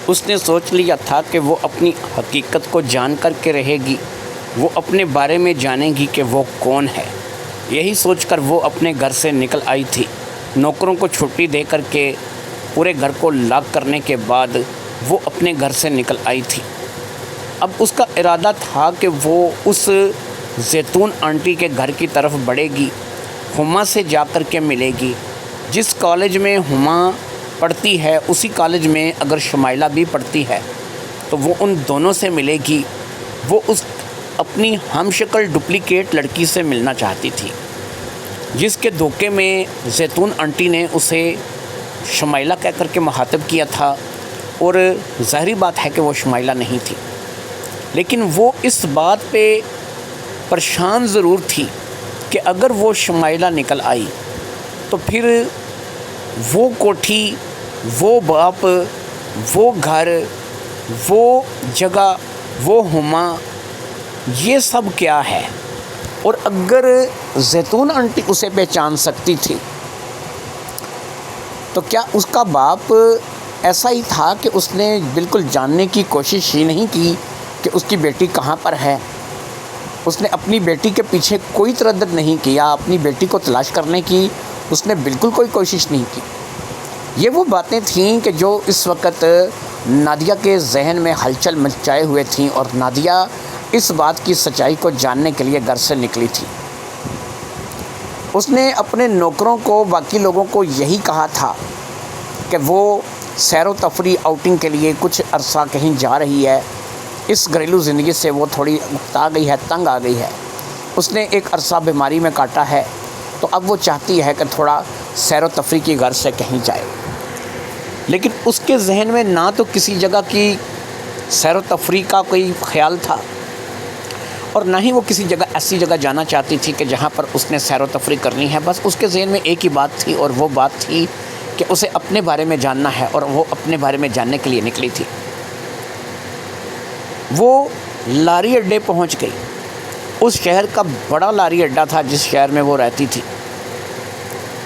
اس نے سوچ لیا تھا کہ وہ اپنی حقیقت کو جان کر کے رہے گی، وہ اپنے بارے میں جانے گی کہ وہ کون ہے۔ یہی سوچ کر وہ اپنے گھر سے نکل آئی تھی۔ نوکروں کو چھٹی دے کر کے پورے گھر کو لاک کرنے کے بعد وہ اپنے گھر سے نکل آئی تھی۔ اب اس کا ارادہ تھا کہ وہ اس زیتون آنٹی کے گھر کی طرف بڑھے گی، ہما سے جا کر کے ملے گی۔ جس کالج میں ہما پڑھتی ہے اسی کالج میں اگر شمائلہ بھی پڑھتی ہے تو وہ ان دونوں سے ملے گی۔ وہ اس اپنی ہم شکل ڈپلیکیٹ لڑکی سے ملنا چاہتی تھی، جس کے دھوکے میں زیتون آنٹی نے اسے شمائلہ کہہ کر کے مخاطب کیا تھا، اور ظاہری بات ہے کہ وہ شمائلہ نہیں تھی، لیکن وہ اس بات پہ پریشان ضرور تھی کہ اگر وہ شمائلہ نکل آئی تو پھر وہ کوٹھی، وہ باپ، وہ گھر، وہ جگہ، وہ ہما، یہ سب کیا ہے؟ اور اگر زیتون آنٹی اسے پہچان سکتی تھی تو کیا اس کا باپ ایسا ہی تھا کہ اس نے بالکل جاننے کی کوشش ہی نہیں کی کہ اس کی بیٹی کہاں پر ہے؟ اس نے اپنی بیٹی کے پیچھے کوئی تردد نہیں کیا، اپنی بیٹی کو تلاش کرنے کی اس نے بالکل کوئی کوشش نہیں کی۔ یہ وہ باتیں تھیں کہ جو اس وقت نادیہ کے ذہن میں ہلچل مچائے ہوئے تھیں، اور نادیہ اس بات کی سچائی کو جاننے کے لیے گھر سے نکلی تھی۔ اس نے اپنے نوکروں کو، باقی لوگوں کو یہی کہا تھا کہ وہ سیر و تفریح آؤٹنگ کے لیے کچھ عرصہ کہیں جا رہی ہے، اس گھریلو زندگی سے وہ تھوڑی اکتا گئی ہے، تنگ آ گئی ہے۔ اس نے ایک عرصہ بیماری میں کاٹا ہے، تو اب وہ چاہتی ہے کہ تھوڑا سیر و تفریح کی غرض سے کہیں جائے، لیکن اس کے ذہن میں نہ تو کسی جگہ کی سیر و تفریح کا کوئی خیال تھا، اور نہ ہی وہ کسی جگہ ایسی جگہ جانا چاہتی تھی کہ جہاں پر اس نے سیر و تفریح کرنی ہے۔ بس اس کے ذہن میں ایک ہی بات تھی، اور وہ بات تھی کہ اسے اپنے بارے میں جاننا ہے، اور وہ اپنے بارے میں جاننے کے لیے نکلی تھی۔ وہ لاری اڈے پہنچ گئی۔ اس شہر کا بڑا لاری اڈا تھا جس شہر میں وہ رہتی تھی۔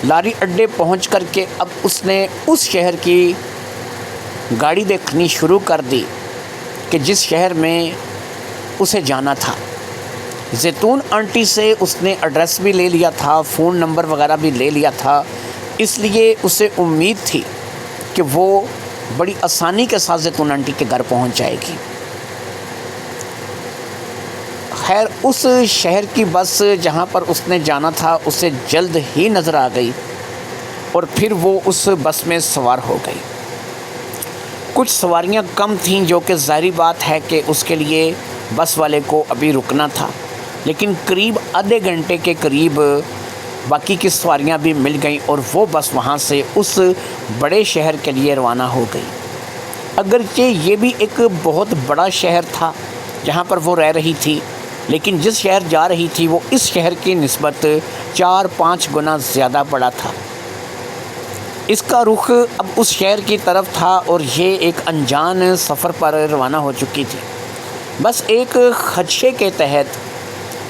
لاری اڈے پہنچ کر کے اب اس نے اس شہر کی گاڑی دیکھنی شروع کر دی کہ جس شہر میں اسے جانا تھا۔ زیتون آنٹی سے اس نے ایڈریس بھی لے لیا تھا، فون نمبر وغیرہ بھی لے لیا تھا، اس لیے اسے امید تھی کہ وہ بڑی آسانی کے ساتھ زیتون آنٹی کے گھر پہنچ جائے گی۔ خیر، اس شہر کی بس جہاں پر اس نے جانا تھا اسے جلد ہی نظر آ گئی، اور پھر وہ اس بس میں سوار ہو گئی۔ کچھ سواریاں کم تھیں، جو کہ ظاہری بات ہے کہ اس کے لیے بس والے کو ابھی رکنا تھا، لیکن قریب آدھے گھنٹے کے قریب باقی کی سواریاں بھی مل گئیں، اور وہ بس وہاں سے اس بڑے شہر کے لیے روانہ ہو گئی۔ اگرچہ یہ بھی ایک بہت بڑا شہر تھا جہاں پر وہ رہ رہی تھی، لیکن جس شہر جا رہی تھی وہ اس شہر کی نسبت 4-5 گنا زیادہ بڑا تھا۔ اس کا رخ اب اس شہر کی طرف تھا، اور یہ ایک انجان سفر پر روانہ ہو چکی تھی، بس ایک خدشے کے تحت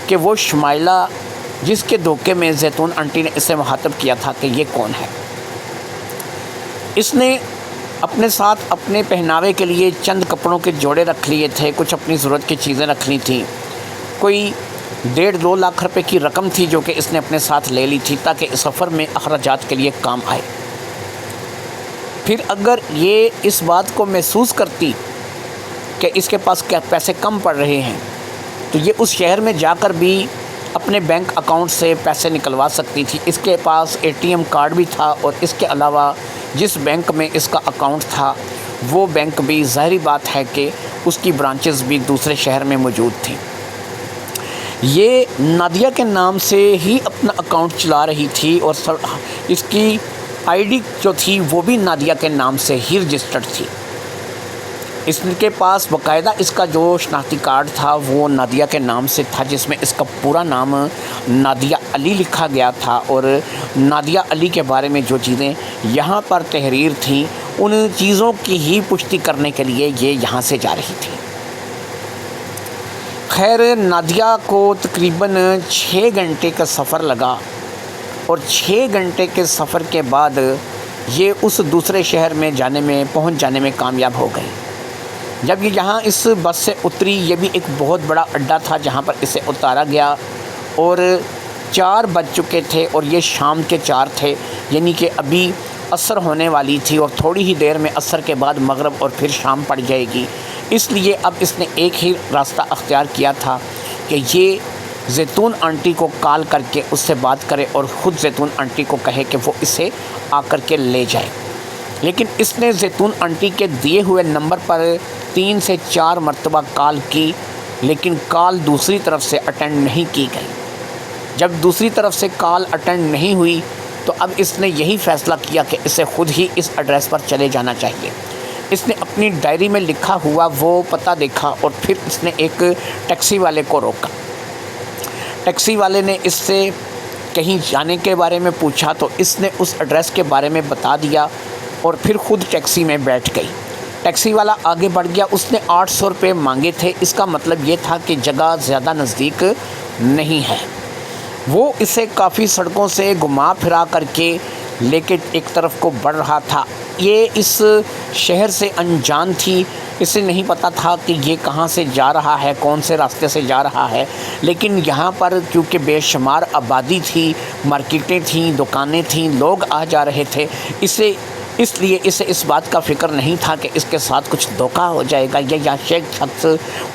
کہ وہ شمائلہ، جس کے دھوکے میں زیتون آنٹی نے اسے مخاطب کیا تھا کہ یہ کون ہے۔ اس نے اپنے ساتھ اپنے پہناوے کے لیے چند کپڑوں کے جوڑے رکھ لیے تھے، کچھ اپنی ضرورت کی چیزیں رکھ لی تھیں، کوئی 1.5-2 لاکھ روپے کی رقم تھی جو کہ اس نے اپنے ساتھ لے لی تھی تاکہ اس سفر میں اخراجات کے لیے کام آئے۔ پھر اگر یہ اس بات کو محسوس کرتی کہ اس کے پاس کیا پیسے کم پڑ رہے ہیں تو یہ اس شہر میں جا کر بھی اپنے بینک اکاؤنٹ سے پیسے نکلوا سکتی تھی۔ اس کے پاس ATM کارڈ بھی تھا، اور اس کے علاوہ جس بینک میں اس کا اکاؤنٹ تھا وہ بینک بھی ظاہری بات ہے کہ اس کی برانچز بھی دوسرے شہر میں موجود تھیں۔ یہ نادیہ کے نام سے ہی اپنا اکاؤنٹ چلا رہی تھی، اور اس کی ID جو تھی وہ بھی نادیہ کے نام سے ہی رجسٹرڈ تھی۔ اس کے پاس باقاعدہ اس کا جو شناختی کارڈ تھا وہ نادیہ کے نام سے تھا، جس میں اس کا پورا نام نادیہ علی لکھا گیا تھا، اور نادیہ علی کے بارے میں جو چیزیں یہاں پر تحریر تھیں ان چیزوں کی ہی پشتی کرنے کے لیے یہ یہاں سے جا رہی تھی۔ خیر، نادیہ کو تقریباً 6 گھنٹے کا سفر لگا، اور 6 گھنٹے کے سفر کے بعد یہ اس دوسرے شہر میں پہنچ جانے میں کامیاب ہو گئی۔ جب یہ یہاں اس بس سے اتری، یہ بھی ایک بہت بڑا اڈا تھا جہاں پر اسے اتارا گیا، اور 4 بج چکے تھے اور یہ شام کے 4 تھے، یعنی کہ ابھی عصر ہونے والی تھی اور تھوڑی ہی دیر میں عصر کے بعد مغرب اور پھر شام پڑ جائے گی۔ اس لیے اب اس نے ایک ہی راستہ اختیار کیا تھا کہ یہ زیتون آنٹی کو کال کر کے اس سے بات کرے اور خود زیتون آنٹی کو کہے کہ وہ اسے آ کر کے لے جائے۔ لیکن اس نے زیتون آنٹی کے دیے ہوئے نمبر پر 3 سے 4 مرتبہ کال کی، لیکن کال دوسری طرف سے اٹینڈ نہیں کی گئی۔ جب دوسری طرف سے کال اٹینڈ نہیں ہوئی تو اب اس نے یہی فیصلہ کیا کہ اسے خود ہی اس ایڈریس پر چلے جانا چاہیے۔ اس نے اپنی ڈائری میں لکھا ہوا وہ پتہ دیکھا اور پھر اس نے ایک ٹیکسی والے کو روکا۔ ٹیکسی والے نے اس سے کہیں جانے کے بارے میں پوچھا تو اس نے اس ایڈریس کے بارے میں بتا دیا اور پھر خود ٹیکسی میں بیٹھ گئی۔ ٹیکسی والا آگے بڑھ گیا، اس نے 800 روپے مانگے تھے۔ اس کا مطلب یہ تھا کہ جگہ زیادہ نزدیک نہیں ہے۔ وہ اسے کافی سڑکوں سے گھما پھرا کر کے لے کے ایک طرف کو بڑھ رہا تھا۔ یہ اس شہر سے انجان تھی، اسے نہیں پتہ تھا کہ یہ کہاں سے جا رہا ہے، کون سے راستے سے جا رہا ہے، لیکن یہاں پر کیونکہ بے شمار آبادی تھی، مارکیٹیں تھیں، دکانیں تھیں، لوگ آ جا رہے تھے، اس لیے اسے اس بات کا فکر نہیں تھا کہ اس کے ساتھ کچھ دھوکہ ہو جائے گا یا شخص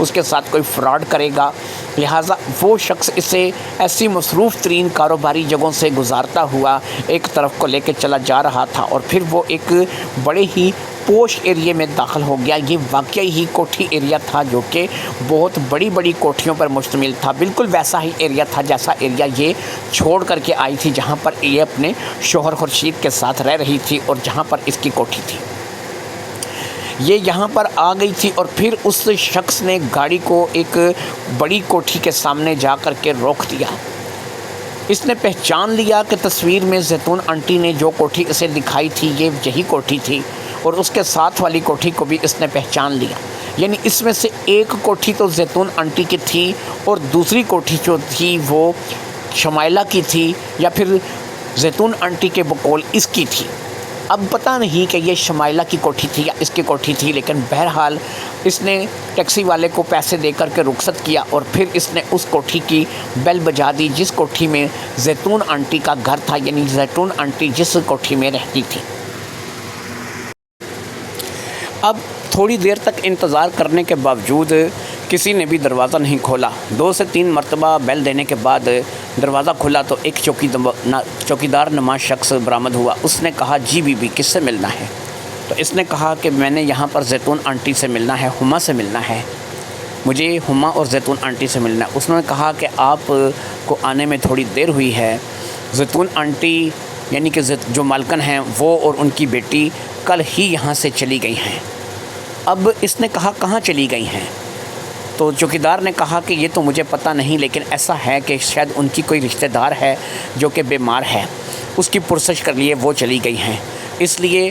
اس کے ساتھ کوئی فراڈ کرے گا۔ لہٰذا وہ شخص اسے ایسی مصروف ترین کاروباری جگہوں سے گزارتا ہوا ایک طرف کو لے کے چلا جا رہا تھا، اور پھر وہ ایک بڑے ہی پوش ایریے میں داخل ہو گیا۔ یہ واقعی ہی کوٹھی ایریا تھا جو کہ بہت بڑی بڑی کوٹھیوں پر مشتمل تھا۔ بالکل ویسا ہی ایریا تھا جیسا ایریا یہ چھوڑ کر کے آئی تھی، جہاں پر یہ اپنے شوہر خورشید کے ساتھ رہ رہی تھی اور جہاں پر اس کی کوٹھی تھی۔ یہ یہاں پر آ گئی تھی اور پھر اس شخص نے گاڑی کو ایک بڑی کوٹھی کے سامنے جا کر کے روک دیا۔ اس نے پہچان لیا کہ تصویر میں زیتون آنٹی نے جو کوٹھی اسے دکھائی تھی یہ یہی کوٹھی تھی، اور اس کے ساتھ والی کوٹھی کو بھی اس نے پہچان لیا۔ یعنی اس میں سے ایک کوٹھی تو زیتون آنٹی کی تھی اور دوسری کوٹھی جو تھی وہ شمائلہ کی تھی، یا پھر زیتون آنٹی کے بقول اس کی تھی۔ اب پتہ نہیں کہ یہ شمائلہ کی کوٹھی تھی یا اس کی کوٹھی تھی، لیکن بہرحال اس نے ٹیکسی والے کو پیسے دے کر کے رخصت کیا اور پھر اس نے اس کوٹھی کی بیل بجا دی جس کوٹھی میں زیتون آنٹی کا گھر تھا، یعنی زیتون آنٹی جس کوٹھی میں رہتی تھی۔ اب تھوڑی دیر تک انتظار کرنے کے باوجود کسی نے بھی دروازہ نہیں کھولا۔ 2 سے 3 مرتبہ بیل دینے کے بعد دروازہ کھلا تو ایک چوکیدار نما شخص برآمد ہوا۔ اس نے کہا جی بی بی کس سے ملنا ہے؟ تو اس نے کہا کہ میں نے یہاں پر زیتون آنٹی سے ملنا ہے، ہما سے ملنا ہے، مجھے ہما اور زیتون آنٹی سے ملنا ہے۔ اس نے کہا کہ آپ کو آنے میں تھوڑی دیر ہوئی ہے، زیتون آنٹی یعنی کہ جو مالکن ہیں وہ اور ان کی بیٹی کل ہی یہاں سے چلی گئی ہیں۔ اب اس نے کہا کہاں چلی گئی ہیں؟ تو چوکیدار نے کہا کہ یہ تو مجھے پتہ نہیں، لیکن ایسا ہے کہ شاید ان کی کوئی رشتہ دار ہے جو کہ بیمار ہے، اس کی پرسش کر لیے وہ چلی گئی ہیں، اس لیے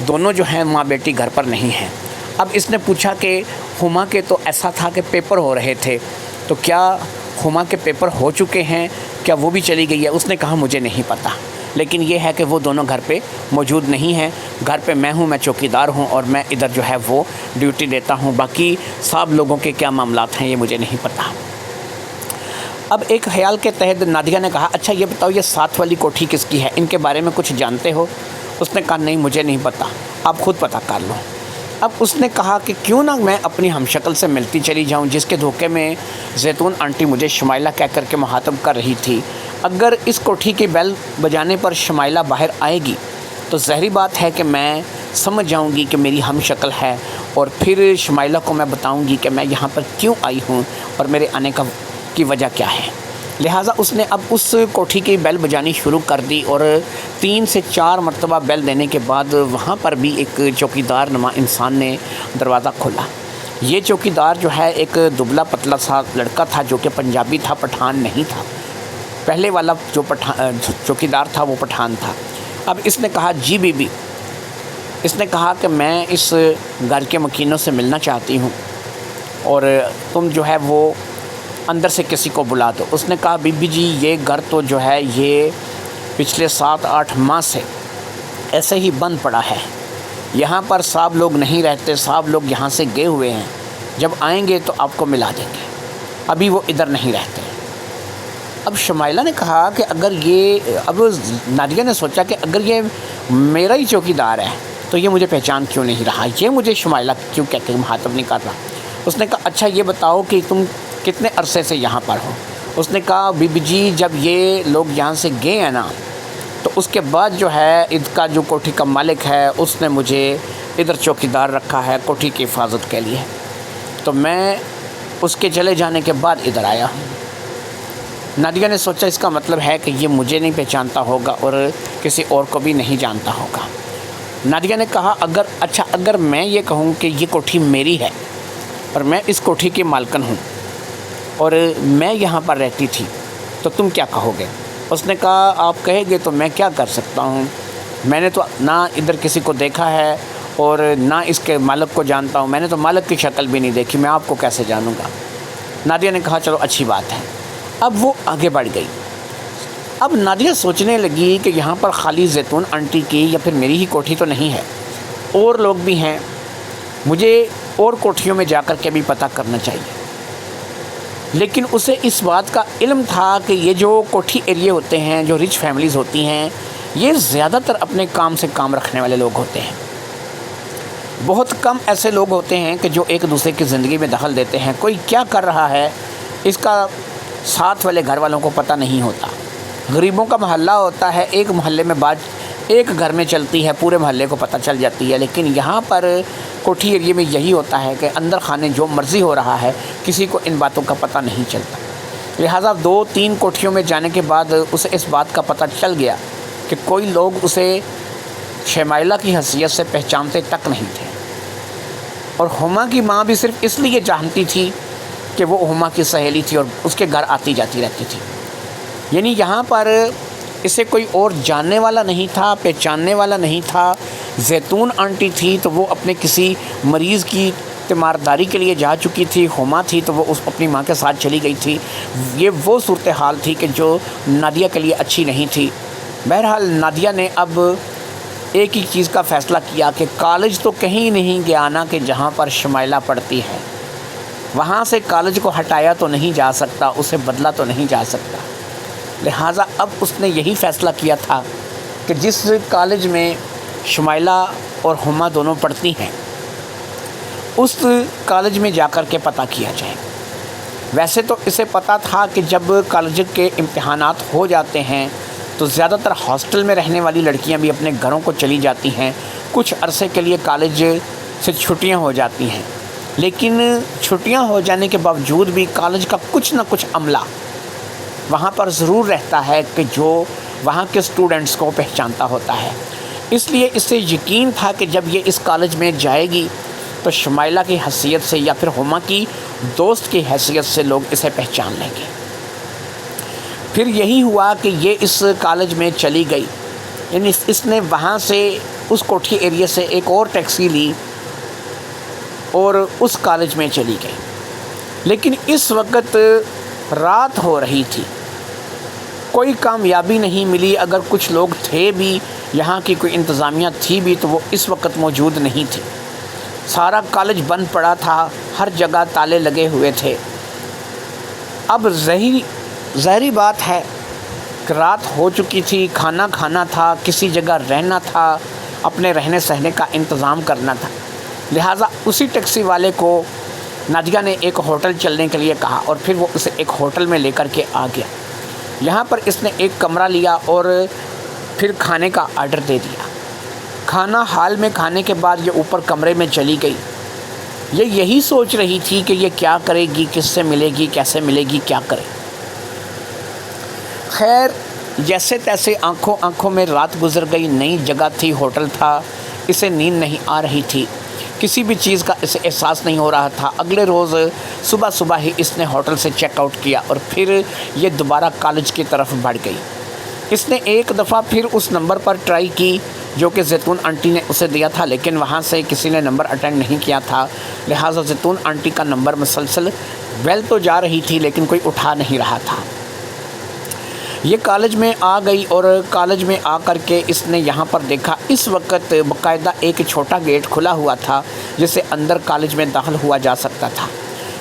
دونوں جو ہیں ماں بیٹی گھر پر نہیں ہیں۔ اب اس نے پوچھا کہ ہما کے تو ایسا تھا کہ پیپر ہو رہے تھے، تو کیا ہما کے پیپر ہو چکے ہیں؟ کیا وہ بھی چلی گئی ہے؟ اس نے کہا مجھے نہیں پتہ، لیکن یہ ہے کہ وہ دونوں گھر پہ موجود نہیں ہیں، گھر پہ میں ہوں، میں چوکیدار ہوں اور میں ادھر جو ہے وہ ڈیوٹی دیتا ہوں، باقی سب لوگوں کے کیا معاملات ہیں یہ مجھے نہیں پتہ۔ اب ایک خیال کے تحت نادیہ نے کہا اچھا یہ بتاؤ یہ ساتھ والی کوٹھی کس کی ہے، ان کے بارے میں کچھ جانتے ہو؟ اس نے کہا نہیں مجھے نہیں پتہ، آپ خود پتہ کر لو۔ اب اس نے کہا کہ کیوں نہ میں اپنی ہمشکل سے ملتی چلی جاؤں جس کے دھوکے میں زیتون آنٹی مجھے شمائلہ کہہ کر کے مخاطب کر رہی تھی۔ اگر اس کوٹھی کی بیل بجانے پر شمائلہ باہر آئے گی تو ظاہری بات ہے کہ میں سمجھ جاؤں گی کہ میری ہم شکل ہے، اور پھر شمائلہ کو میں بتاؤں گی کہ میں یہاں پر کیوں آئی ہوں اور میرے آنے کی وجہ کیا ہے۔ لہٰذا اس نے اب اس کوٹھی کی بیل بجانی شروع کر دی، اور 3 سے 4 مرتبہ بیل دینے کے بعد وہاں پر بھی ایک چوکیدار نما انسان نے دروازہ کھولا۔ یہ چوکیدار جو ہے ایک دبلا پتلا سا لڑکا تھا جو کہ پنجابی تھا، پٹھان نہیں تھا۔ پہلے والا جو چوکیدار تھا وہ پٹھان تھا۔ اب اس نے کہا جی بی بی، اس نے کہا کہ میں اس گھر کے مکینوں سے ملنا چاہتی ہوں اور تم جو ہے وہ اندر سے کسی کو بلا دو۔ اس نے کہا بی بی جی یہ گھر تو جو ہے یہ پچھلے 7-8 ماہ سے ایسے ہی بند پڑا ہے، یہاں پر صاحب لوگ نہیں رہتے، صاحب لوگ یہاں سے گئے ہوئے ہیں، جب آئیں گے تو آپ کو ملا دیں گے، ابھی وہ ادھر نہیں رہتے۔ اب شمائلہ نے کہا کہ اگر یہ، اب نادیہ نے سوچا کہ اگر یہ میرا ہی چوکیدار ہے تو یہ مجھے پہچان کیوں نہیں رہا، یہ مجھے شمائلہ کیوں کہہ کے مخاطب نہیں کر رہا۔ اس نے کہا اچھا یہ بتاؤ کہ تم کتنے عرصے سے یہاں پر ہو؟ اس نے کہا بی بی جی جب یہ لوگ یہاں سے گئے ہیں نا تو اس کے بعد جو ہے اس کا جو کوٹھی کا مالک ہے اس نے مجھے ادھر چوکیدار رکھا ہے کوٹھی کی حفاظت کے لیے، تو میں اس کے چلے جانے کے بعد ادھر آیا ہوں۔ نادیہ نے سوچا اس کا مطلب ہے کہ یہ مجھے نہیں پہچانتا ہوگا اور کسی اور کو بھی نہیں جانتا ہوگا۔ نادیہ نے کہا اگر میں یہ کہوں کہ یہ کوٹھی میری ہے اور میں اس کوٹھی کی مالکن ہوں اور میں یہاں پر رہتی تھی تو تم کیا کہو گے؟ اس نے کہا آپ کہیں گے تو میں کیا کر سکتا ہوں، میں نے تو نہ ادھر کسی کو دیکھا ہے اور نہ اس کے مالک کو جانتا ہوں، میں نے تو مالک کی شکل بھی نہیں دیکھی، میں آپ کو کیسے جانوں گا۔ نادیہ نے کہا چلو اچھی بات ہے۔ اب وہ آگے بڑھ گئی۔ اب نادیہ سوچنے لگی کہ یہاں پر خالی زیتون آنٹی کی یا پھر میری ہی کوٹھی تو نہیں ہے، اور لوگ بھی ہیں، مجھے اور کوٹھیوں میں جا کر کے بھی پتہ کرنا چاہیے۔ لیکن اسے اس بات کا علم تھا کہ یہ جو کوٹھی ایریے ہوتے ہیں، جو رچ فیملیز ہوتی ہیں، یہ زیادہ تر اپنے کام سے کام رکھنے والے لوگ ہوتے ہیں۔ بہت کم ایسے لوگ ہوتے ہیں کہ جو ایک دوسرے کی زندگی میں دخل دیتے ہیں۔ کوئی کیا کر رہا ہے اس کا ساتھ والے گھر والوں کو پتہ نہیں ہوتا۔ غریبوں کا محلہ ہوتا ہے، ایک محلے میں بات ایک گھر میں چلتی ہے، پورے محلے کو پتہ چل جاتی ہے، لیکن یہاں پر کوٹھی ایریے میں یہی ہوتا ہے کہ اندر خانے جو مرضی ہو رہا ہے، کسی کو ان باتوں کا پتہ نہیں چلتا۔ لہٰذا 2-3 کوٹھیوں میں جانے کے بعد اسے اس بات کا پتہ چل گیا کہ کوئی لوگ اسے شمائلہ کی حیثیت سے پہچانتے تک نہیں تھے، اور ہما کی ماں بھی صرف اس لیے جانتی تھی کہ وہ ہما کی سہیلی تھی اور اس کے گھر آتی جاتی رہتی تھی۔ یعنی یہاں پر اسے کوئی اور جاننے والا نہیں تھا، پہچاننے والا نہیں تھا۔ زیتون آنٹی تھی تو وہ اپنے کسی مریض کی تیمارداری کے لیے جا چکی تھی، ہما تھی تو وہ اپنی ماں کے ساتھ چلی گئی تھی۔ یہ وہ صورتحال تھی کہ جو نادیہ کے لیے اچھی نہیں تھی۔ بہرحال نادیہ نے اب ایک ہی چیز کا فیصلہ کیا کہ کالج تو کہیں نہیں گیا نا کہ جہاں پر شمائلہ پڑھتی ہے، وہاں سے کالج کو ہٹایا تو نہیں جا سکتا، اسے بدلا تو نہیں جا سکتا۔ لہٰذا اب اس نے یہی فیصلہ کیا تھا کہ جس کالج میں شمائلہ اور ہما دونوں پڑھتی ہیں اس کالج میں جا کر کے پتہ کیا جائے۔ ویسے تو اسے پتہ تھا کہ جب کالج کے امتحانات ہو جاتے ہیں تو زیادہ تر ہاسٹل میں رہنے والی لڑکیاں بھی اپنے گھروں کو چلی جاتی ہیں، کچھ عرصے کے لیے کالج سے چھٹیاں ہو جاتی ہیں، لیکن چھٹیاں ہو جانے کے باوجود بھی کالج کا کچھ نہ کچھ عملہ وہاں پر ضرور رہتا ہے کہ جو وہاں کے اسٹوڈنٹس کو پہچانتا ہوتا ہے۔ اس لیے اس سے یقین تھا کہ جب یہ اس کالج میں جائے گی تو شمائلہ کی حیثیت سے یا پھر ہما کی دوست کی حیثیت سے لوگ اسے پہچان لیں گے۔ پھر یہی ہوا کہ یہ اس کالج میں چلی گئی، یعنی اس نے وہاں سے اس کوٹھی ایریے سے ایک اور ٹیکسی لی اور اس کالج میں چلی گئی۔ لیکن اس وقت رات ہو رہی تھی، کوئی کامیابی نہیں ملی۔ اگر کچھ لوگ تھے بھی، یہاں کی کوئی انتظامیہ تھی بھی، تو وہ اس وقت موجود نہیں تھی۔ سارا کالج بند پڑا تھا، ہر جگہ تالے لگے ہوئے تھے۔ اب ظاہری بات ہے کہ رات ہو چکی تھی، کھانا کھانا تھا، کسی جگہ رہنا تھا، اپنے رہنے سہنے کا انتظام کرنا تھا۔ لہٰذا اسی ٹیکسی والے کو نادیہ نے ایک ہوٹل چلنے کے لیے کہا اور پھر وہ اسے ایک ہوٹل میں لے کر کے آ گیا۔ یہاں پر اس نے ایک کمرہ لیا اور پھر کھانے کا آرڈر دے دیا۔ کھانا ہال میں کھانے کے بعد یہ اوپر کمرے میں چلی گئی۔ یہ یہی سوچ رہی تھی کہ یہ کیا کرے گی، کس سے ملے گی، کیسے ملے گی، کیا کرے۔ خیر جیسے تیسے آنکھوں میں رات گزر گئی۔ نئی جگہ تھی، ہوٹل تھا، اسے نیند نہیں آ رہی تھی، کسی بھی چیز کا اسے احساس نہیں ہو رہا تھا۔ اگلے روز صبح ہی اس نے ہوٹل سے چیک آؤٹ کیا اور پھر یہ دوبارہ کالج کی طرف بڑھ گئی۔ اس نے ایک دفعہ پھر اس نمبر پر ٹرائی کی جو کہ زیتون آنٹی نے اسے دیا تھا، لیکن وہاں سے کسی نے نمبر اٹینڈ نہیں کیا تھا۔ لہٰذا زیتون آنٹی کا نمبر مسلسل بیل تو جا رہی تھی لیکن کوئی اٹھا نہیں رہا تھا۔ یہ کالج میں آ گئی اور کالج میں آ کر کے اس نے یہاں پر دیکھا اس وقت باقاعدہ ایک چھوٹا گیٹ کھلا ہوا تھا جس سے اندر کالج میں داخل ہوا جا سکتا تھا۔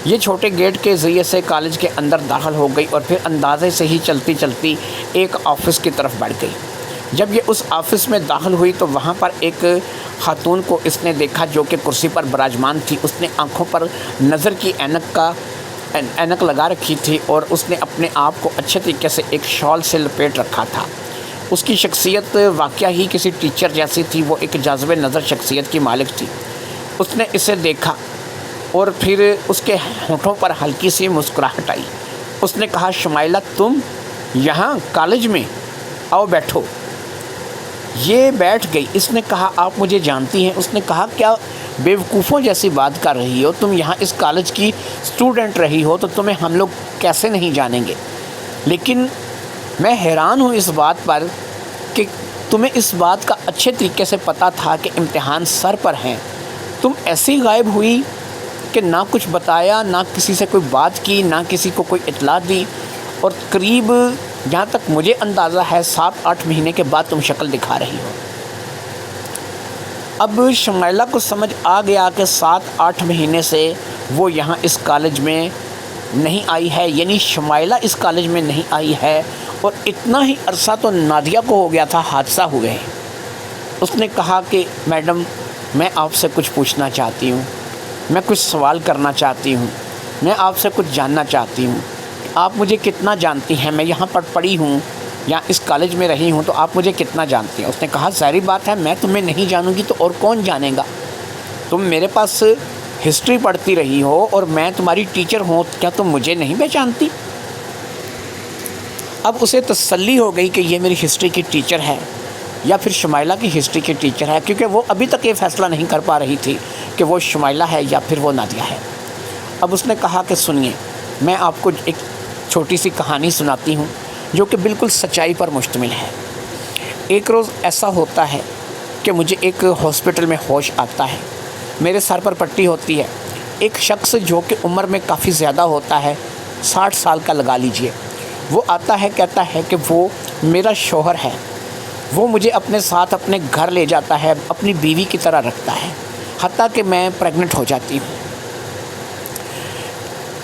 یہ چھوٹے گیٹ کے ذریعے سے کالج کے اندر داخل ہو گئی اور پھر اندازے سے ہی چلتی چلتی ایک آفس کی طرف بڑھ گئی۔ جب یہ اس آفس میں داخل ہوئی تو وہاں پر ایک خاتون کو اس نے دیکھا جو کہ کرسی پر براجمان تھی۔ اس نے آنکھوں پر نظر کی اینک لگا رکھی تھی اور اس نے اپنے آپ کو اچھے طریقے سے ایک شال سے لپیٹ رکھا تھا۔ اس کی شخصیت واقعہ ہی کسی ٹیچر جیسی تھی، وہ ایک جاذب نظر شخصیت کی مالک تھی۔ اس نے اسے دیکھا اور پھر اس کے ہونٹوں پر ہلکی سی مسکراہٹ آئی۔ اس نے کہا، شمائلہ تم یہاں کالج میں، آؤ بیٹھو۔ یہ بیٹھ گئی۔ اس نے کہا، آپ مجھے جانتی ہیں؟ اس نے کہا، کیا بیوقوفوں جیسی بات کر رہی ہو؟ تم یہاں اس کالج کی اسٹوڈنٹ رہی ہو تو تمہیں ہم لوگ کیسے نہیں جانیں گے؟ لیکن میں حیران ہوں اس بات پر کہ تمہیں اس بات کا اچھے طریقے سے پتہ تھا کہ امتحان سر پر ہیں، تم ایسی غائب ہوئی کہ نہ کچھ بتایا، نہ کسی سے کوئی بات کی، نہ کسی کو کوئی اطلاع دی، اور قریب جہاں تک مجھے اندازہ ہے 7-8 مہینے کے بعد تم شکل دکھا رہی ہو۔ اب شمائلہ کو سمجھ آ گیا کہ 7-8 مہینے سے وہ یہاں اس کالج میں نہیں آئی ہے، یعنی شمائلہ اس کالج میں نہیں آئی ہے، اور اتنا ہی عرصہ تو نادیہ کو ہو گیا تھا، حادثہ ہوئے ہیں۔ اس نے کہا کہ میڈم، میں آپ سے کچھ پوچھنا چاہتی ہوں، میں کچھ سوال کرنا چاہتی ہوں، میں آپ سے کچھ جاننا چاہتی ہوں۔ آپ مجھے کتنا جانتی ہیں؟ میں یہاں پر پڑھی ہوں یا اس کالج میں رہی ہوں، تو آپ مجھے کتنا جانتی ہیں؟ اس نے کہا، ظاہری بات ہے، میں تمہیں نہیں جانوں گی تو اور کون جانے گا؟ تم میرے پاس ہسٹری پڑھتی رہی ہو اور میں تمہاری ٹیچر ہوں، کیا تم مجھے نہیں پہچانتی؟ اب اسے تسلی ہو گئی کہ یہ میری ہسٹری کی ٹیچر ہے یا پھر شمائلہ کی ہسٹری کی ٹیچر ہے، کیونکہ وہ ابھی تک یہ فیصلہ نہیں کر پا رہی تھی کہ وہ شمائلہ ہے یا پھر وہ نادیہ ہے۔ اب اس نے کہا کہ سنیے، میں آپ کو ایک چھوٹی سی کہانی سناتی ہوں جو کہ بالکل سچائی پر مشتمل ہے۔ ایک روز ایسا ہوتا ہے کہ مجھے ایک ہاسپٹل میں ہوش آتا ہے، میرے سر پر پٹی ہوتی ہے۔ ایک شخص جو کہ عمر میں کافی زیادہ ہوتا ہے، 60 سال کا لگا لیجئے، وہ آتا ہے، کہتا ہے کہ وہ میرا شوہر ہے، وہ مجھے اپنے ساتھ اپنے گھر لے جاتا ہے، اپنی بیوی کی طرح رکھتا ہے، حتیٰ کہ میں پریگننٹ ہو جاتی ہوں۔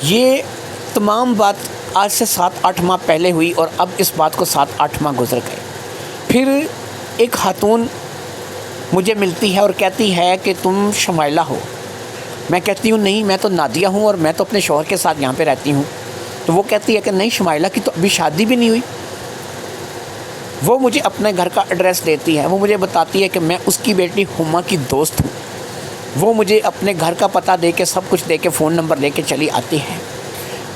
یہ تمام بات آج سے 7-8 ماہ پہلے ہوئی اور اب اس بات کو 7-8 ماہ گزر گئے۔ پھر ایک خاتون مجھے ملتی ہے اور کہتی ہے کہ تم شمائلہ ہو۔ میں کہتی ہوں نہیں، میں تو نادیہ ہوں اور میں تو اپنے شوہر کے ساتھ یہاں پہ رہتی ہوں۔ تو وہ کہتی ہے کہ نہیں، شمائلہ کی تو ابھی شادی بھی نہیں ہوئی۔ وہ مجھے اپنے گھر کا ایڈریس دیتی ہے، وہ مجھے بتاتی ہے کہ میں اس کی بیٹی ہما کی دوست ہوں۔ وہ مجھے اپنے گھر کا پتہ دے کے، سب کچھ دے کے، فون نمبر لے کے چلی آتی ہے۔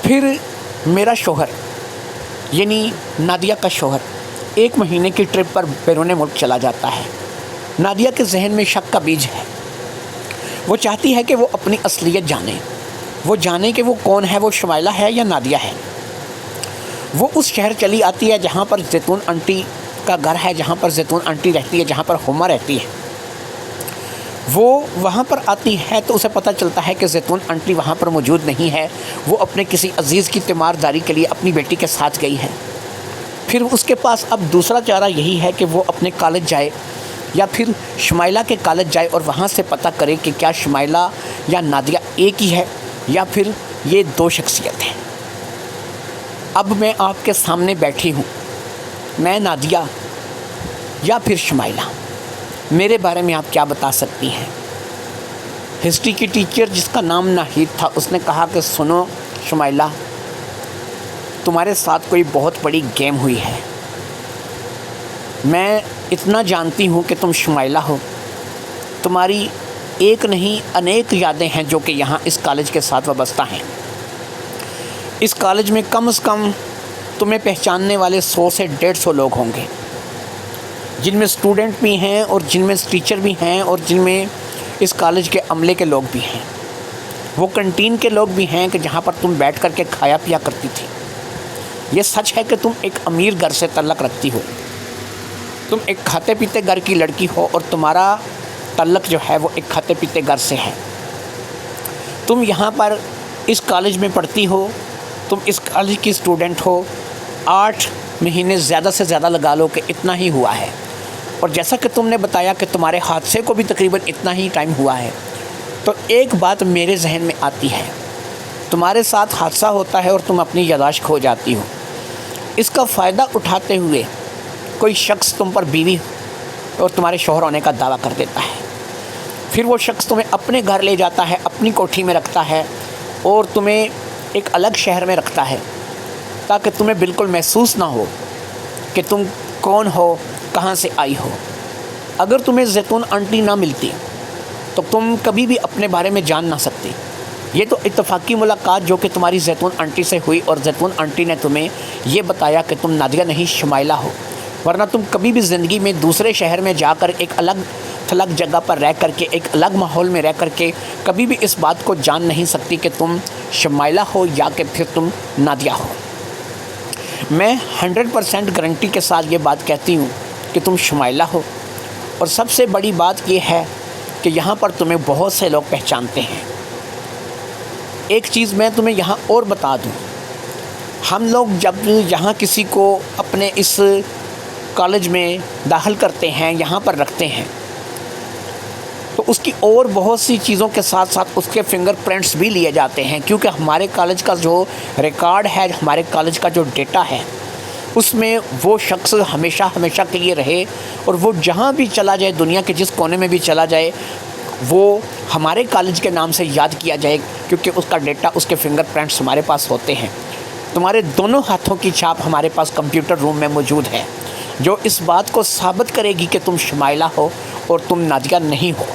پھر میرا شوہر یعنی نادیہ کا شوہر 1 مہینے کی ٹرپ پر بیرون ملک چلا جاتا ہے۔ نادیہ کے ذہن میں شک کا بیج ہے، وہ چاہتی ہے کہ وہ اپنی اصلیت جانے، وہ جانے کہ وہ کون ہے، وہ شمائلہ ہے یا نادیہ ہے۔ وہ اس شہر چلی آتی ہے جہاں پر زیتون آنٹی کا گھر ہے، جہاں پر زیتون آنٹی رہتی ہے، جہاں پر ہما رہتی ہے۔ وہ وہاں پر آتی ہے تو اسے پتہ چلتا ہے کہ زیتون آنٹی وہاں پر موجود نہیں ہے، وہ اپنے کسی عزیز کی تیمارداری کے لیے اپنی بیٹی کے ساتھ گئی ہے۔ پھر اس کے پاس اب دوسرا چارہ یہی ہے کہ وہ اپنے کالج جائے یا پھر شمائلہ کے کالج جائے اور وہاں سے پتہ کرے کہ کیا شمائلہ یا نادیہ ایک ہی ہے یا پھر یہ 2 شخصیت ہیں۔ اب میں آپ کے سامنے بیٹھی ہوں، میں نادیہ یا پھر شمائلہ، میرے بارے میں آپ کیا بتا سکتی ہیں؟ ہسٹری کی ٹیچر جس کا نام ناہید تھا، اس نے کہا کہ سنو شمائلہ، تمہارے ساتھ کوئی بہت بڑی گیم ہوئی ہے۔ میں اتنا جانتی ہوں کہ تم شمائلہ ہو، تمہاری ایک نہیں انیک یادیں ہیں جو کہ یہاں اس کالج کے ساتھ وابستہ ہیں۔ اس کالج میں کم از کم تمہیں پہچاننے والے 100 سے 150 لوگ ہوں گے، جن میں اسٹوڈنٹ بھی ہیں اور جن میں ٹیچر بھی ہیں اور جن میں اس کالج کے عملے کے لوگ بھی ہیں۔ وہ کنٹین کے لوگ بھی ہیں کہ جہاں پر تم بیٹھ کر کے کھایا پیا کرتی تھی۔ یہ سچ ہے کہ تم ایک امیر گھر سے تعلق رکھتی ہو، تم ایک کھاتے پیتے گھر کی لڑکی ہو اور تمہارا تعلق جو ہے وہ ایک کھاتے پیتے گھر سے ہے۔ تم یہاں پر اس کالج میں پڑھتی ہو، تم اس کالج کی اسٹوڈنٹ ہو، 8 مہینے زیادہ سے زیادہ لگا لو کہ اتنا ہی ہوا ہے، اور جیسا کہ تم نے بتایا کہ تمہارے حادثے کو بھی تقریباً اتنا ہی ٹائم ہوا ہے، تو ایک بات میرے ذہن میں آتی ہے، تمہارے ساتھ حادثہ ہوتا ہے اور تم اپنی یادداشت کھو جاتی ہو، اس کا فائدہ اٹھاتے ہوئے کوئی شخص تم پر بیوی اور تمہارے شوہر ہونے کا دعویٰ کر دیتا ہے، پھر وہ شخص تمہیں اپنے گھر لے جاتا ہے، اپنی کوٹھی میں رکھتا ہے اور تمہیں ایک الگ شہر میں رکھتا ہے تاکہ تمہیں بالکل محسوس نہ ہو کہ تم کون ہو، کہاں سے آئی ہو۔ اگر تمہیں زیتون آنٹی نہ ملتی تو تم کبھی بھی اپنے بارے میں جان نہ سکتی۔ یہ تو اتفاقی ملاقات جو کہ تمہاری زیتون آنٹی سے ہوئی، اور زیتون آنٹی نے تمہیں یہ بتایا کہ تم نادیہ نہیں شمائلہ ہو، ورنہ تم کبھی بھی زندگی میں دوسرے شہر میں جا کر ایک الگ تھلگ جگہ پر رہ کر کے، ایک الگ ماحول میں رہ کر کے کبھی بھی اس بات کو جان نہیں سکتی کہ تم شمائلہ ہو یا کہ پھر تم نادیہ ہو۔ میں 100% گارنٹی کے ساتھ یہ بات کہتی ہوں کہ تم شمائلہ ہو، اور سب سے بڑی بات یہ ہے کہ یہاں پر تمہیں بہت سے لوگ پہچانتے ہیں۔ ایک چیز میں تمہیں یہاں اور بتا دوں، ہم لوگ جب یہاں کسی کو اپنے اس کالج میں داخل کرتے ہیں، یہاں پر رکھتے ہیں، تو اس کی اور بہت سی چیزوں کے ساتھ ساتھ اس کے فنگر پرنٹس بھی لیے جاتے ہیں، کیونکہ ہمارے کالج کا جو ریکارڈ ہے، ہمارے کالج کا جو ڈیٹا ہے، اس میں وہ شخص ہمیشہ کے لیے رہے، اور وہ جہاں بھی چلا جائے، دنیا کے جس کونے میں بھی چلا جائے، وہ ہمارے کالج کے نام سے یاد کیا جائے، کیونکہ اس کا ڈیٹا، اس کے فنگر پرنٹس ہمارے پاس ہوتے ہیں۔ تمہارے دونوں ہاتھوں کی چھاپ ہمارے پاس کمپیوٹر روم میں موجود ہے، جو اس بات کو ثابت کرے گی کہ تم شمائلہ ہو اور تم نادیہ نہیں ہو،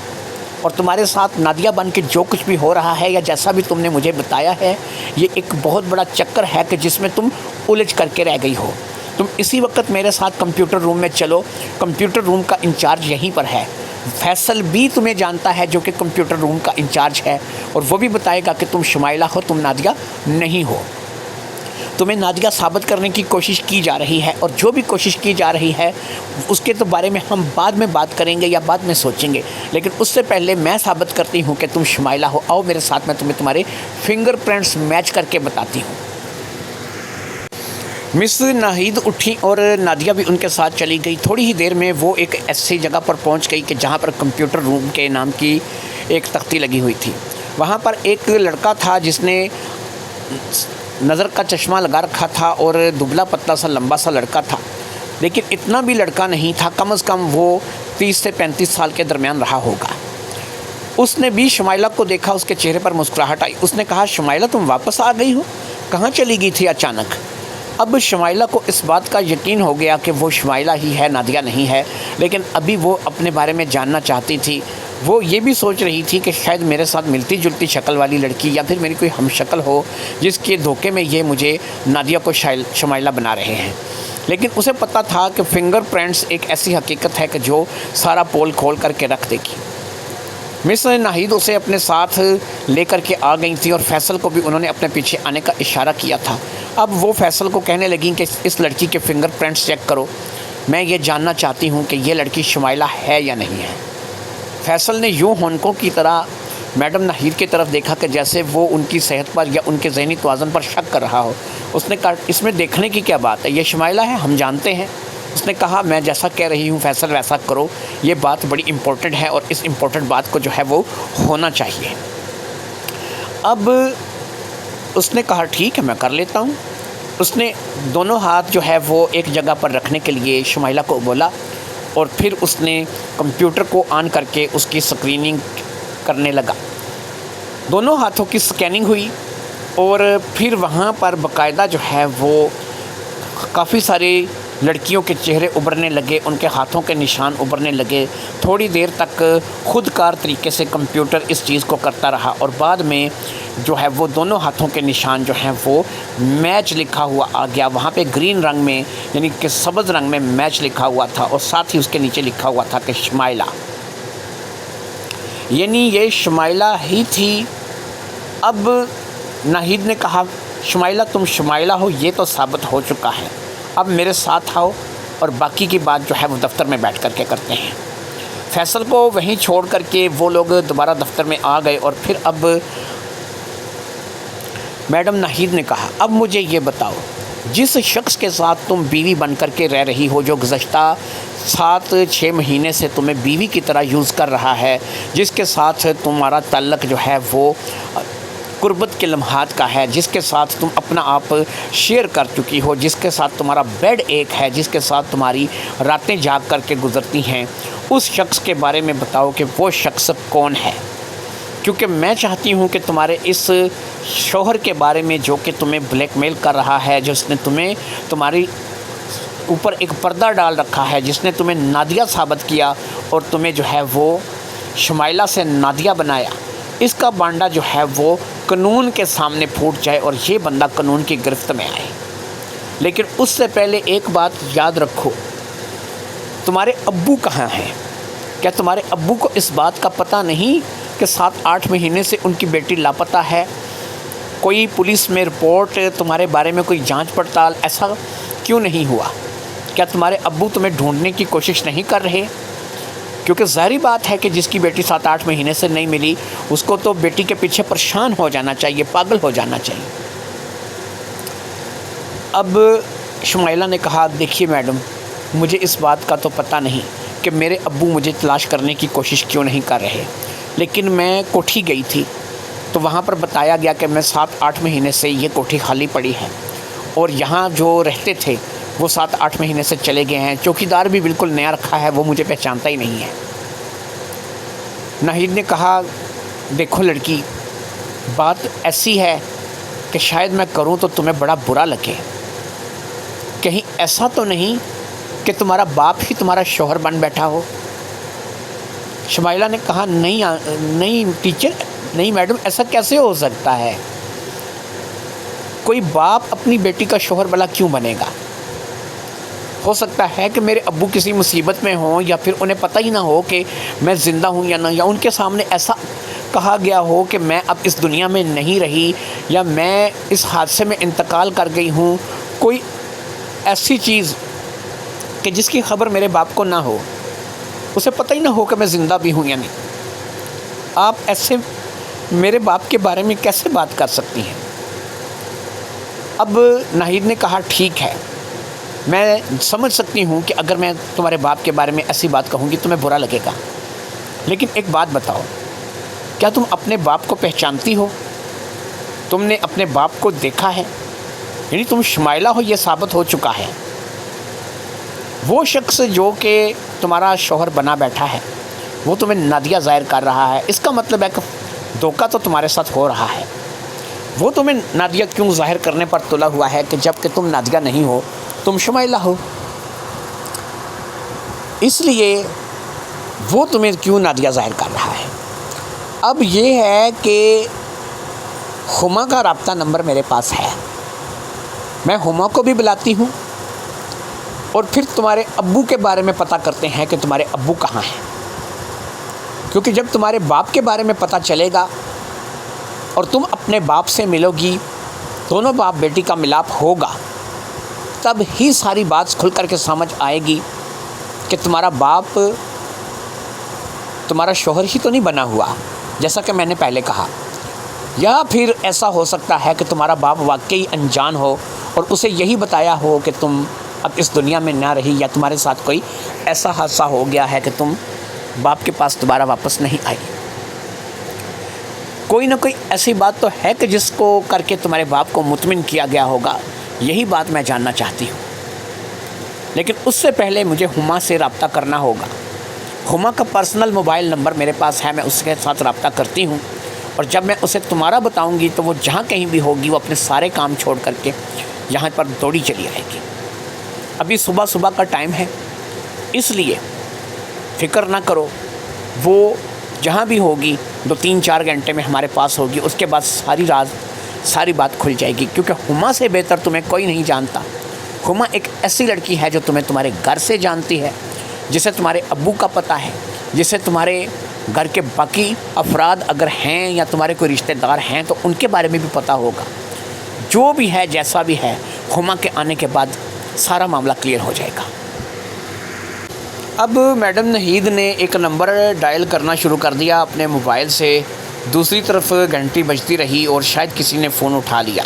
اور تمہارے ساتھ نادیہ بن کے جو کچھ بھی ہو رہا ہے یا جیسا بھی تم نے مجھے بتایا ہے، یہ ایک بہت بڑا چکر ہے کہ جس میں تم الجھ کر کے رہ گئی ہو۔ تم اسی وقت میرے ساتھ کمپیوٹر روم میں چلو، کمپیوٹر روم کا انچارج یہیں پر ہے، فیصل بھی تمہیں جانتا ہے جو کہ کمپیوٹر روم کا انچارج ہے، اور وہ بھی بتائے گا کہ تم شمائلہ ہو، تم نادیہ نہیں ہو۔ تمہیں نادیہ ثابت کرنے کی کوشش کی جا رہی ہے، اور جو بھی کوشش کی جا رہی ہے اس کے تو بارے میں ہم بعد میں بات کریں گے یا بعد میں سوچیں گے، لیکن اس سے پہلے میں ثابت کرتی ہوں کہ تم شمائلہ ہو۔ آؤ میرے ساتھ، میں تمہیں تمہارے فنگر پرنٹس میچ کر کے بتاتی ہوں۔ مس ناہید اٹھی اور نادیہ بھی ان کے ساتھ چلی گئی۔ تھوڑی ہی دیر میں وہ ایک ایسی جگہ پر پہنچ گئی کہ جہاں پر کمپیوٹر روم کے نام کی ایک تختی لگی ہوئی تھی۔ وہاں پر ایک لڑکا تھا جس نے نظر کا چشمہ لگا رکھا تھا، اور دبلا پتلا سا لمبا سا لڑکا تھا، لیکن اتنا بھی لڑکا نہیں تھا، کم از کم وہ 30 سے 35 سال کے درمیان رہا ہوگا۔ اس نے بھی شمائلہ کو دیکھا، اس کے چہرے پر مسکراہٹ آئی۔ اس نے کہا، شمائلہ تم واپس آ گئی ہو، کہاں چلی گئی تھی اچانک؟ اب شمائلہ کو اس بات کا یقین ہو گیا کہ وہ شمائلہ ہی ہے، نادیہ نہیں ہے، لیکن ابھی وہ اپنے بارے میں جاننا چاہتی تھی۔ وہ یہ بھی سوچ رہی تھی کہ شاید میرے ساتھ ملتی جلتی شکل والی لڑکی یا پھر میری کوئی ہم شکل ہو، جس کے دھوکے میں یہ مجھے نادیہ کو شمائلہ بنا رہے ہیں، لیکن اسے پتہ تھا کہ فنگر پرنٹس ایک ایسی حقیقت ہے کہ جو سارا پول کھول کر کے رکھ دے گی۔ مس ناہید اسے اپنے ساتھ لے کر کے آ گئی تھی، اور فیصل کو بھی انہوں نے اپنے پیچھے آنے کا اشارہ کیا تھا۔ اب وہ فیصل کو کہنے لگیں کہ اس لڑکی کے فنگر پرنٹس چیک کرو، میں یہ جاننا چاہتی ہوں کہ یہ لڑکی شمائلہ ہے یا نہیں ہے۔ فیصل نے یوں ہونکوں کی طرح میڈم ناہید کی طرف دیکھا کہ جیسے وہ ان کی صحت پر یا ان کے ذہنی توازن پر شک کر رہا ہو۔ اس نے کہا، اس میں دیکھنے کی کیا بات ہے، یہ شمائلہ ہے، ہم جانتے ہیں۔ اس نے کہا، میں جیسا کہہ رہی ہوں فیصل ویسا کرو، یہ بات بڑی امپورٹنٹ ہے، اور اس امپورٹنٹ بات کو جو ہے وہ ہونا چاہیے۔ اب اس نے کہا، ٹھیک ہے، میں کر لیتا ہوں۔ اس نے دونوں ہاتھ جو ہے وہ ایک جگہ پر رکھنے کے لیے شمائلہ کو بولا، اور پھر اس نے کمپیوٹر کو آن کر کے اس کی سکریننگ کرنے لگا۔ دونوں ہاتھوں کی سکیننگ ہوئی، اور پھر وہاں پر باقاعدہ جو ہے وہ کافی ساری لڑکیوں کے چہرے ابھرنے لگے، ان کے ہاتھوں کے نشان ابھرنے لگے۔ تھوڑی دیر تک خود کار طریقے سے کمپیوٹر اس چیز کو کرتا رہا، اور بعد میں جو ہے وہ دونوں ہاتھوں کے نشان جو ہیں وہ میچ لکھا ہوا آ گیا۔ وہاں پہ گرین رنگ میں، یعنی کہ سبز رنگ میں میچ لکھا ہوا تھا، اور ساتھ ہی اس کے نیچے لکھا ہوا تھا کہ شمائلہ، یعنی یہ شمائلہ ہی تھی۔ اب ناہید نے کہا، شمائلہ تم شمائلہ ہو، یہ تو ثابت ہو چکا ہے، اب میرے ساتھ آؤ اور باقی کی بات جو ہے وہ دفتر میں بیٹھ کر کے کرتے ہیں۔ فیصل کو وہیں چھوڑ کر کے وہ لوگ دوبارہ دفتر میں آ گئے، اور پھر اب میڈم ناہید نے کہا، اب مجھے یہ بتاؤ جس شخص کے ساتھ تم بیوی بن کر کے رہ رہی ہو، جو گزشتہ 7-6 مہینے سے تمہیں بیوی کی طرح یوز کر رہا ہے، جس کے ساتھ تمہارا تعلق جو ہے وہ قربت کے لمحات کا ہے، جس کے ساتھ تم اپنا آپ شیئر کر چکی ہو، جس کے ساتھ تمہارا بیڈ ایک ہے، جس کے ساتھ تمہاری راتیں جاگ کر کے گزرتی ہیں، اس شخص کے بارے میں بتاؤ کہ وہ شخص کون ہے، کیونکہ میں چاہتی ہوں کہ تمہارے اس شوہر کے بارے میں جو کہ تمہیں بلیک میل کر رہا ہے، جس نے تمہیں تمہاری اوپر ایک پردہ ڈال رکھا ہے، جس نے تمہیں نادیہ ثابت کیا اور تمہیں جو ہے وہ شمائلہ سے نادیہ بنایا، اس کا بانڈا جو ہے وہ قانون کے سامنے پھوٹ جائے اور یہ بندہ قانون کی گرفت میں آئے۔ لیکن اس سے پہلے ایک بات یاد رکھو، تمہارے ابو کہاں ہیں؟ کیا تمہارے ابو کو اس بات کا پتہ نہیں کہ 7-8 مہینے سے ان کی بیٹی لاپتہ ہے؟ کوئی پولیس میں رپورٹ، تمہارے بارے میں کوئی جانچ پڑتال، ایسا کیوں نہیں ہوا؟ کیا تمہارے ابو تمہیں ڈھونڈنے کی کوشش نہیں کر رہے؟ کیونکہ ظاہری بات ہے کہ جس کی بیٹی 7-8 مہینے سے نہیں ملی، اس کو تو بیٹی کے پیچھے پریشان ہو جانا چاہیے، پاگل ہو جانا چاہیے۔ اب شمائلہ نے کہا، دیکھیے میڈم، مجھے اس بات کا تو پتہ نہیں کہ میرے ابو مجھے تلاش کرنے کی کوشش کیوں نہیں کر رہے، لیکن میں کوٹھی گئی تھی تو وہاں پر بتایا گیا کہ میں 7-8 مہینے سے یہ کوٹھی خالی پڑی ہے اور یہاں جو رہتے تھے وہ 7-8 مہینے سے چلے گئے ہیں، چوکیدار بھی بالکل نیا رکھا ہے، وہ مجھے پہچانتا ہی نہیں ہے۔ ناہید نے کہا، دیکھو لڑکی، بات ایسی ہے کہ شاید میں کروں تو تمہیں بڑا برا لگے، کہیں ایسا تو نہیں کہ تمہارا باپ ہی تمہارا شوہر بن بیٹھا ہو؟ شمائلہ نے کہا، نہیں ٹیچر، نہیں میڈم، ایسا کیسے ہو سکتا ہے؟ کوئی باپ اپنی بیٹی کا شوہر بھلا کیوں بنے گا؟ ہو سکتا ہے کہ میرے ابو کسی مصیبت میں ہوں، یا پھر انہیں پتہ ہی نہ ہو کہ میں زندہ ہوں یا نہ، یا ان کے سامنے ایسا کہا گیا ہو کہ میں اب اس دنیا میں نہیں رہی، یا میں اس حادثے میں انتقال کر گئی ہوں، کوئی ایسی چیز کہ جس کی خبر میرے باپ کو نہ ہو، اسے پتہ ہی نہ ہو کہ میں زندہ بھی ہوں یا نہیں۔ آپ ایسے میرے باپ کے بارے میں کیسے بات کر سکتی ہیں؟ اب ناہید نے کہا، ٹھیک ہے، میں سمجھ سکتی ہوں کہ اگر میں تمہارے باپ کے بارے میں ایسی بات کہوں گی تمہیں برا لگے گا، لیکن ایک بات بتاؤ، کیا تم اپنے باپ کو پہچانتی ہو؟ تم نے اپنے باپ کو دیکھا ہے؟ یعنی تم شمائلہ ہو، یہ ثابت ہو چکا ہے۔ وہ شخص جو کہ تمہارا شوہر بنا بیٹھا ہے وہ تمہیں نادیہ ظاہر کر رہا ہے، اس کا مطلب ہے کہ دھوکہ تو تمہارے ساتھ ہو رہا ہے۔ وہ تمہیں نادیہ کیوں ظاہر کرنے پر تلا ہوا ہے کہ جب کہ تم نادیہ نہیں ہو، تم شمائلہ ہو؟ اس لیے وہ تمہیں کیوں نادیہ ظاہر کر رہا ہے؟ اب یہ ہے کہ ہما کا رابطہ نمبر میرے پاس ہے، میں ہما کو بھی بلاتی ہوں اور پھر تمہارے ابو کے بارے میں پتہ کرتے ہیں کہ تمہارے ابو کہاں ہیں، کیونکہ جب تمہارے باپ کے بارے میں پتہ چلے گا اور تم اپنے باپ سے ملو گی، دونوں باپ بیٹی کا ملاپ ہوگا، تب ہی ساری بات کھل کر کے سمجھ آئے گی کہ تمہارا باپ تمہارا شوہر ہی تو نہیں بنا ہوا جیسا کہ میں نے پہلے کہا، یا پھر ایسا ہو سکتا ہے کہ تمہارا باپ واقعی انجان ہو اور اسے یہی بتایا ہو کہ تم اب اس دنیا میں نہ رہی، یا تمہارے ساتھ کوئی ایسا حادثہ ہو گیا ہے کہ تم باپ کے پاس دوبارہ واپس نہیں آئی۔ کوئی نہ کوئی ایسی بات تو ہے کہ جس کو کر کے تمہارے باپ کو مطمئن کیا گیا ہوگا، یہی بات میں جاننا چاہتی ہوں۔ لیکن اس سے پہلے مجھے ہما سے رابطہ کرنا ہوگا۔ ہما کا پرسنل موبائل نمبر میرے پاس ہے، میں اس کے ساتھ رابطہ کرتی ہوں، اور جب میں اسے تمہارا بتاؤں گی تو وہ جہاں کہیں بھی ہوگی وہ اپنے سارے کام چھوڑ کر کے یہاں پر دوڑی چلی آئے گی۔ ابھی صبح کا ٹائم ہے، اس لیے فکر نہ کرو، وہ جہاں بھی ہوگی 2-3-4 گھنٹے میں ہمارے پاس ہوگی، اس کے بعد ساری بات کھل جائے گی، کیونکہ ہما سے بہتر تمہیں کوئی نہیں جانتا۔ ہما ایک ایسی لڑکی ہے جو تمہیں تمہارے گھر سے جانتی ہے، جسے تمہارے ابو کا پتہ ہے، جسے تمہارے گھر کے باقی افراد اگر ہیں یا تمہارے کوئی رشتہ دار ہیں تو ان کے بارے میں بھی پتہ ہوگا۔ جو بھی ہے، جیسا بھی ہے، ہما کے آنے کے بعد سارا معاملہ کلیئر ہو جائے گا۔ اب میڈم ناہید نے ایک نمبر ڈائل کرنا شروع کر دیا اپنے موبائل سے، دوسری طرف گھنٹی بجتی رہی اور شاید کسی نے فون اٹھا لیا۔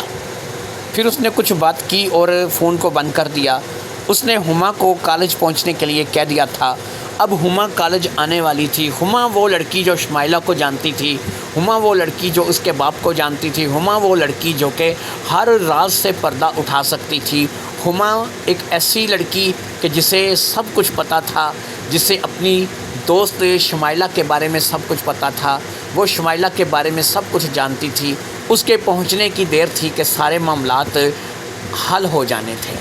پھر اس نے کچھ بات کی اور فون کو بند کر دیا۔ اس نے ہما کو کالج پہنچنے کے لیے کہہ دیا تھا۔ اب ہما کالج آنے والی تھی۔ ہما وہ لڑکی جو شمائلہ کو جانتی تھی، ہما وہ لڑکی جو اس کے باپ کو جانتی تھی، ہما وہ لڑکی جو کہ ہر راز سے پردہ اٹھا سکتی تھی، ہما ایک ایسی لڑکی کہ جسے سب کچھ پتہ تھا، جسے اپنی دوست شمائلہ کے بارے میں سب کچھ پتہ تھا، وہ شمائلہ کے بارے میں سب کچھ جانتی تھی۔ اس کے پہنچنے کی دیر تھی کہ سارے معاملات حل ہو جانے تھے۔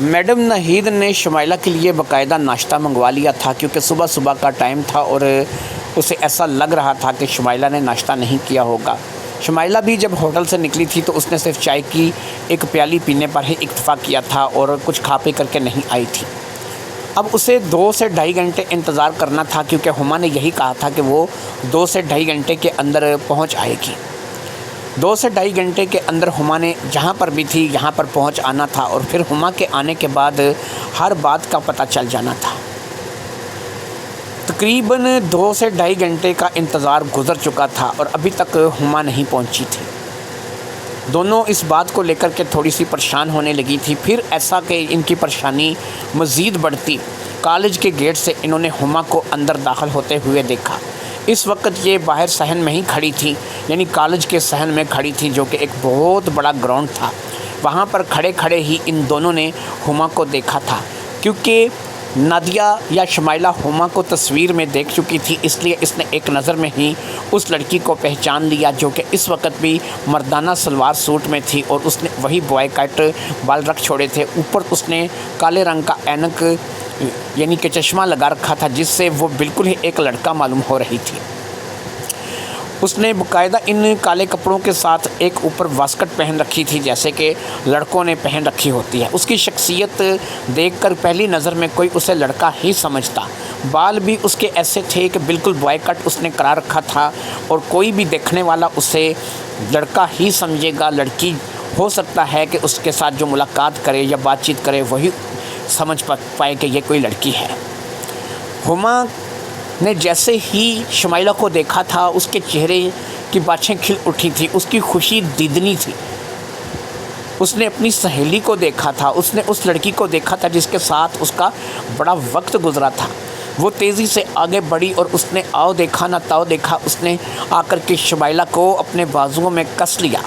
میڈم ناہید نے شمائلہ کے لیے باقاعدہ ناشتہ منگوا لیا تھا، کیونکہ صبح صبح کا ٹائم تھا اور اسے ایسا لگ رہا تھا کہ شمائلہ نے ناشتہ نہیں کیا ہوگا۔ شمائلہ بھی جب ہوٹل سے نکلی تھی تو اس نے صرف چائے کی ایک پیالی پینے پر ہی اکتفا کیا تھا اور کچھ کھا پی کر کے نہیں آئی تھی۔ اب اسے 2 سے 2.5 گھنٹے انتظار کرنا تھا، کیونکہ ہما نے یہی کہا تھا کہ وہ 2 سے 2.5 گھنٹے کے اندر پہنچ آئے گی۔ 2 سے 2.5 گھنٹے کے اندر ہما نے جہاں پر بھی تھی یہاں پر پہنچ آنا تھا، اور پھر ہما کے آنے کے بعد ہر بات کا پتہ چل جانا تھا۔ تقریباً 2 سے 2.5 گھنٹے کا انتظار گزر چکا تھا اور ابھی تک ہما نہیں پہنچی تھی۔ دونوں اس بات کو لے کر کے تھوڑی سی پریشان ہونے لگی تھی۔ پھر ایسا کہ ان کی پریشانی مزید بڑھتی، کالج کے گیٹ سے انہوں نے ہما کو اندر داخل ہوتے ہوئے دیکھا۔ اس وقت یہ باہر صحن میں ہی کھڑی تھی، یعنی کالج کے صحن میں کھڑی تھی، جو کہ ایک بہت بڑا گراؤنڈ تھا۔ وہاں پر کھڑے کھڑے ہی ان دونوں نے ہما کو دیکھا تھا، کیونکہ نادیہ یا شمائلہ ہما کو تصویر میں دیکھ چکی تھی، اس لیے اس نے ایک نظر میں ہی اس لڑکی کو پہچان لیا، جو کہ اس وقت بھی مردانہ سلوار سوٹ میں تھی اور اس نے وہی بوائے کٹ بال رکھ چھوڑے تھے۔ اوپر اس نے کالے رنگ کا اینک یعنی کہ چشمہ لگا رکھا تھا، جس سے وہ بالکل ہی ایک لڑکا معلوم ہو رہی تھی۔ اس نے باقاعدہ ان کالے کپڑوں کے ساتھ ایک اوپر واسکٹ پہن رکھی تھی، جیسے کہ لڑکوں نے پہن رکھی ہوتی ہے۔ اس کی شخصیت دیکھ کر پہلی نظر میں کوئی اسے لڑکا ہی سمجھتا۔ بال بھی اس کے ایسے تھے کہ بالکل بوائے کٹ اس نے کرا رکھا تھا، اور کوئی بھی دیکھنے والا اسے لڑکا ہی سمجھے گا۔ لڑکی ہو سکتا ہے کہ اس کے ساتھ جو ملاقات کرے یا بات چیت کرے وہی سمجھ پائے کہ یہ کوئی لڑکی ہے۔ ہما نے جیسے ہی شمائلہ کو دیکھا تھا، اس کے چہرے کی باتیں کھل اٹھی تھی، اس کی خوشی دیدنی تھی۔ اس نے اپنی سہیلی کو دیکھا تھا، اس نے اس لڑکی کو دیکھا تھا جس کے ساتھ اس کا بڑا وقت گزرا تھا۔ وہ تیزی سے آگے بڑھی اور اس نے آؤ دیکھا نہ تاؤ دیکھا، اس نے آ کر کے شمائلہ کو اپنے بازوؤں میں کس لیا۔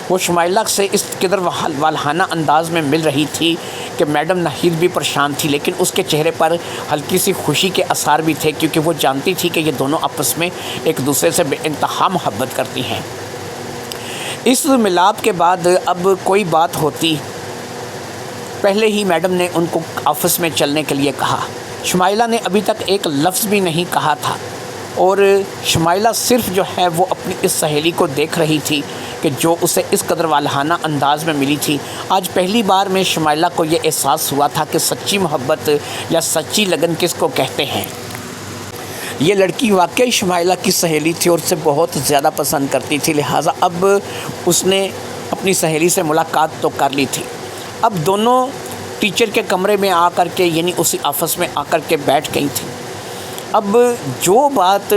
وہ شمائلہ سے اس قدر والہانہ انداز میں مل رہی تھی کہ میڈم ناہید بھی پریشان تھی، لیکن اس کے چہرے پر ہلکی سی خوشی کے آثار بھی تھے، کیونکہ وہ جانتی تھی کہ یہ دونوں آپس میں ایک دوسرے سے بے انتہا محبت کرتی ہیں۔ اس ملاپ کے بعد اب کوئی بات ہوتی، پہلے ہی میڈم نے ان کو آفس میں چلنے کے لیے کہا۔ شمائلہ نے ابھی تک ایک لفظ بھی نہیں کہا تھا، اور شمائلہ صرف جو ہے وہ اپنی اس سہیلی کو دیکھ رہی تھی کہ جو اسے اس قدر والہانہ انداز میں ملی تھی۔ آج پہلی بار میں شمائلہ کو یہ احساس ہوا تھا کہ سچی محبت یا سچی لگن کس کو کہتے ہیں۔ یہ لڑکی واقعی شمائلہ کی سہیلی تھی اور اسے بہت زیادہ پسند کرتی تھی، لہٰذا اب اس نے اپنی سہیلی سے ملاقات تو کر لی تھی۔ اب دونوں ٹیچر کے کمرے میں آ کر کے یعنی اسی آفس میں آ کر کے بیٹھ گئی تھیں۔ اب جو بات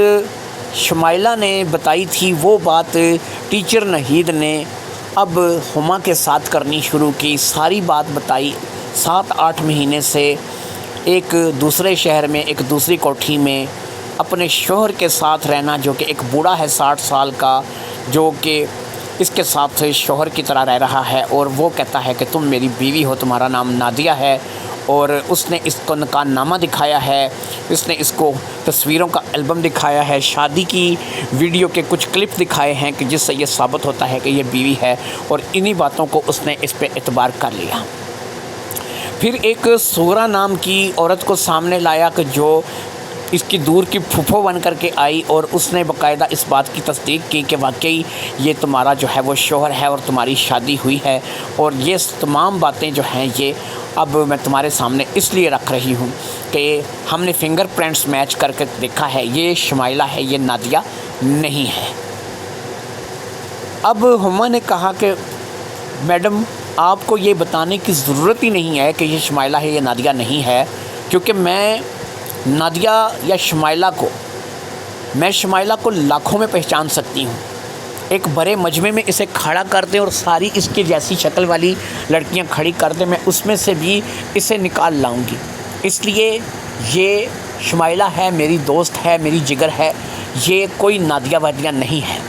شمائلہ نے بتائی تھی وہ بات ٹیچر ناہید نے اب ہما کے ساتھ کرنی شروع کی۔ ساری بات بتائی۔ 7-8 مہینے سے ایک دوسرے شہر میں ایک دوسری کوٹھی میں اپنے شوہر کے ساتھ رہنا، جو کہ ایک بوڑھا ہے 60 سال کا، جو کہ اس کے ساتھ شوہر کی طرح رہ رہا ہے، اور وہ کہتا ہے کہ تم میری بیوی ہو، تمہارا نام نادیہ ہے، اور اس نے اس کو نکاح نامہ دکھایا ہے، اس نے اس کو تصویروں کا البم دکھایا ہے، شادی کی ویڈیو کے کچھ کلپ دکھائے ہیں کہ جس سے یہ ثابت ہوتا ہے کہ یہ بیوی ہے، اور انہی باتوں کو اس نے اس پہ اعتبار کر لیا۔ پھر ایک سورا نام کی عورت کو سامنے لایا کہ جو اس کی دور کی پھوپھو بن کر کے آئی، اور اس نے باقاعدہ اس بات کی تصدیق کی کہ واقعی یہ تمہارا جو ہے وہ شوہر ہے اور تمہاری شادی ہوئی ہے، اور یہ تمام باتیں جو ہیں یہ اب میں تمہارے سامنے اس لیے رکھ رہی ہوں کہ ہم نے فنگر پرنٹس میچ کر کے دیکھا ہے، یہ شمائلہ ہے، یہ نادیہ نہیں ہے۔ اب ہما نے کہا کہ میڈم آپ کو یہ بتانے کی ضرورت ہی نہیں ہے کہ یہ شمائلہ ہے، یہ نادیہ نہیں ہے، کیونکہ میں نادیہ یا شمائلہ کو لاکھوں میں پہچان سکتی ہوں، ایک بڑے مجمع میں اسے کھڑا کر دیں اور ساری اس کی جیسی شکل والی لڑکیاں کھڑی کر دیں، میں اس میں سے بھی اسے نکال لاؤں گی۔ اس لیے یہ شمائلہ ہے، میری دوست ہے، میری جگر ہے، یہ کوئی نادیہ وادیہ نہیں ہے۔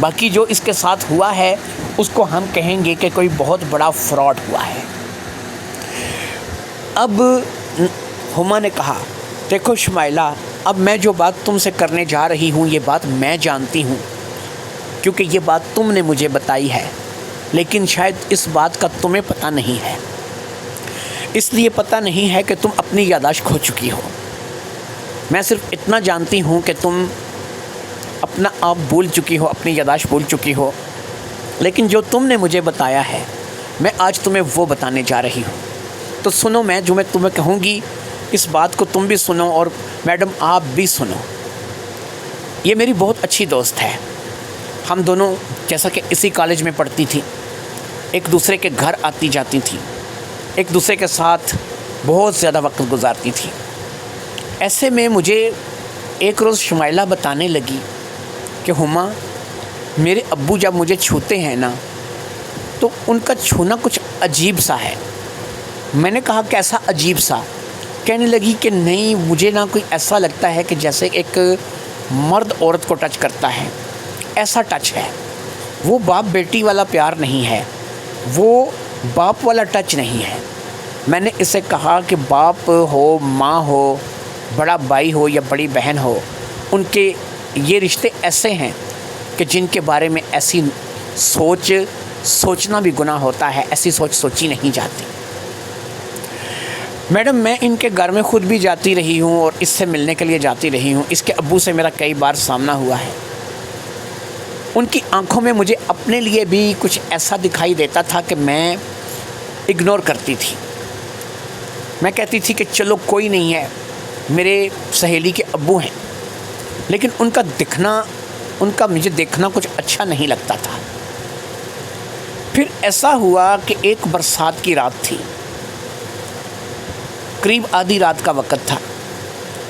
باقی جو اس کے ساتھ ہوا ہے اس کو ہم کہیں گے کہ کوئی بہت بڑا فراڈ ہوا ہے۔ اب ہما نے کہا، دیکھو شمائلہ، اب میں جو بات تم سے کرنے جا رہی ہوں یہ بات میں جانتی ہوں، کیونکہ یہ بات تم نے مجھے بتائی ہے، لیکن شاید اس بات کا تمہیں پتہ نہیں ہے۔ اس لیے پتہ نہیں ہے کہ تم اپنی یادداشت کھو چکی ہو۔ میں صرف اتنا جانتی ہوں کہ تم اپنا آپ بھول چکی ہو، اپنی یادداشت بھول چکی ہو، لیکن جو تم نے مجھے بتایا ہے میں آج تمہیں وہ بتانے جا رہی ہوں۔ تو سنو، میں جو میں تمہیں کہوں گی اس بات کو تم بھی سنو اور میڈم آپ بھی سنو۔ یہ میری بہت اچھی دوست ہے، ہم دونوں جیسا کہ اسی کالج میں پڑھتی تھی، ایک دوسرے کے گھر آتی جاتی تھی، ایک دوسرے کے ساتھ بہت زیادہ وقت گزارتی تھی۔ ایسے میں مجھے ایک روز شمائلہ بتانے لگی کہ ہما، میرے ابو جب مجھے چھوتے ہیں نا تو ان کا چھونا کچھ عجیب سا ہے۔ میں نے کہا کیسا عجیب سا؟ کہنے لگی کہ نہیں، مجھے نا کوئی ایسا لگتا ہے کہ جیسے ایک مرد عورت کو ٹچ کرتا ہے، ایسا ٹچ ہے۔ وہ باپ بیٹی والا پیار نہیں ہے، وہ باپ والا ٹچ نہیں ہے۔ میں نے اسے کہا کہ باپ ہو، ماں ہو، بڑا بھائی ہو یا بڑی بہن ہو، ان کے یہ رشتے ایسے ہیں کہ جن کے بارے میں ایسی سوچنا بھی گناہ ہوتا ہے، ایسی سوچ سوچی نہیں جاتی۔ میڈم، میں ان کے گھر میں خود بھی جاتی رہی ہوں اور اس سے ملنے کے لیے جاتی رہی ہوں، اس کے ابو سے میرا کئی بار سامنا ہوا ہے۔ ان کی آنکھوں میں مجھے اپنے لیے بھی کچھ ایسا دکھائی دیتا تھا کہ میں اگنور کرتی تھی۔ میں کہتی تھی کہ چلو کوئی نہیں ہے، میرے سہیلی کے ابو ہیں، لیکن ان کا مجھے دیکھنا کچھ اچھا نہیں لگتا تھا۔ پھر ایسا ہوا کہ ایک برسات کی رات تھی، قریب آدھی رات کا وقت تھا۔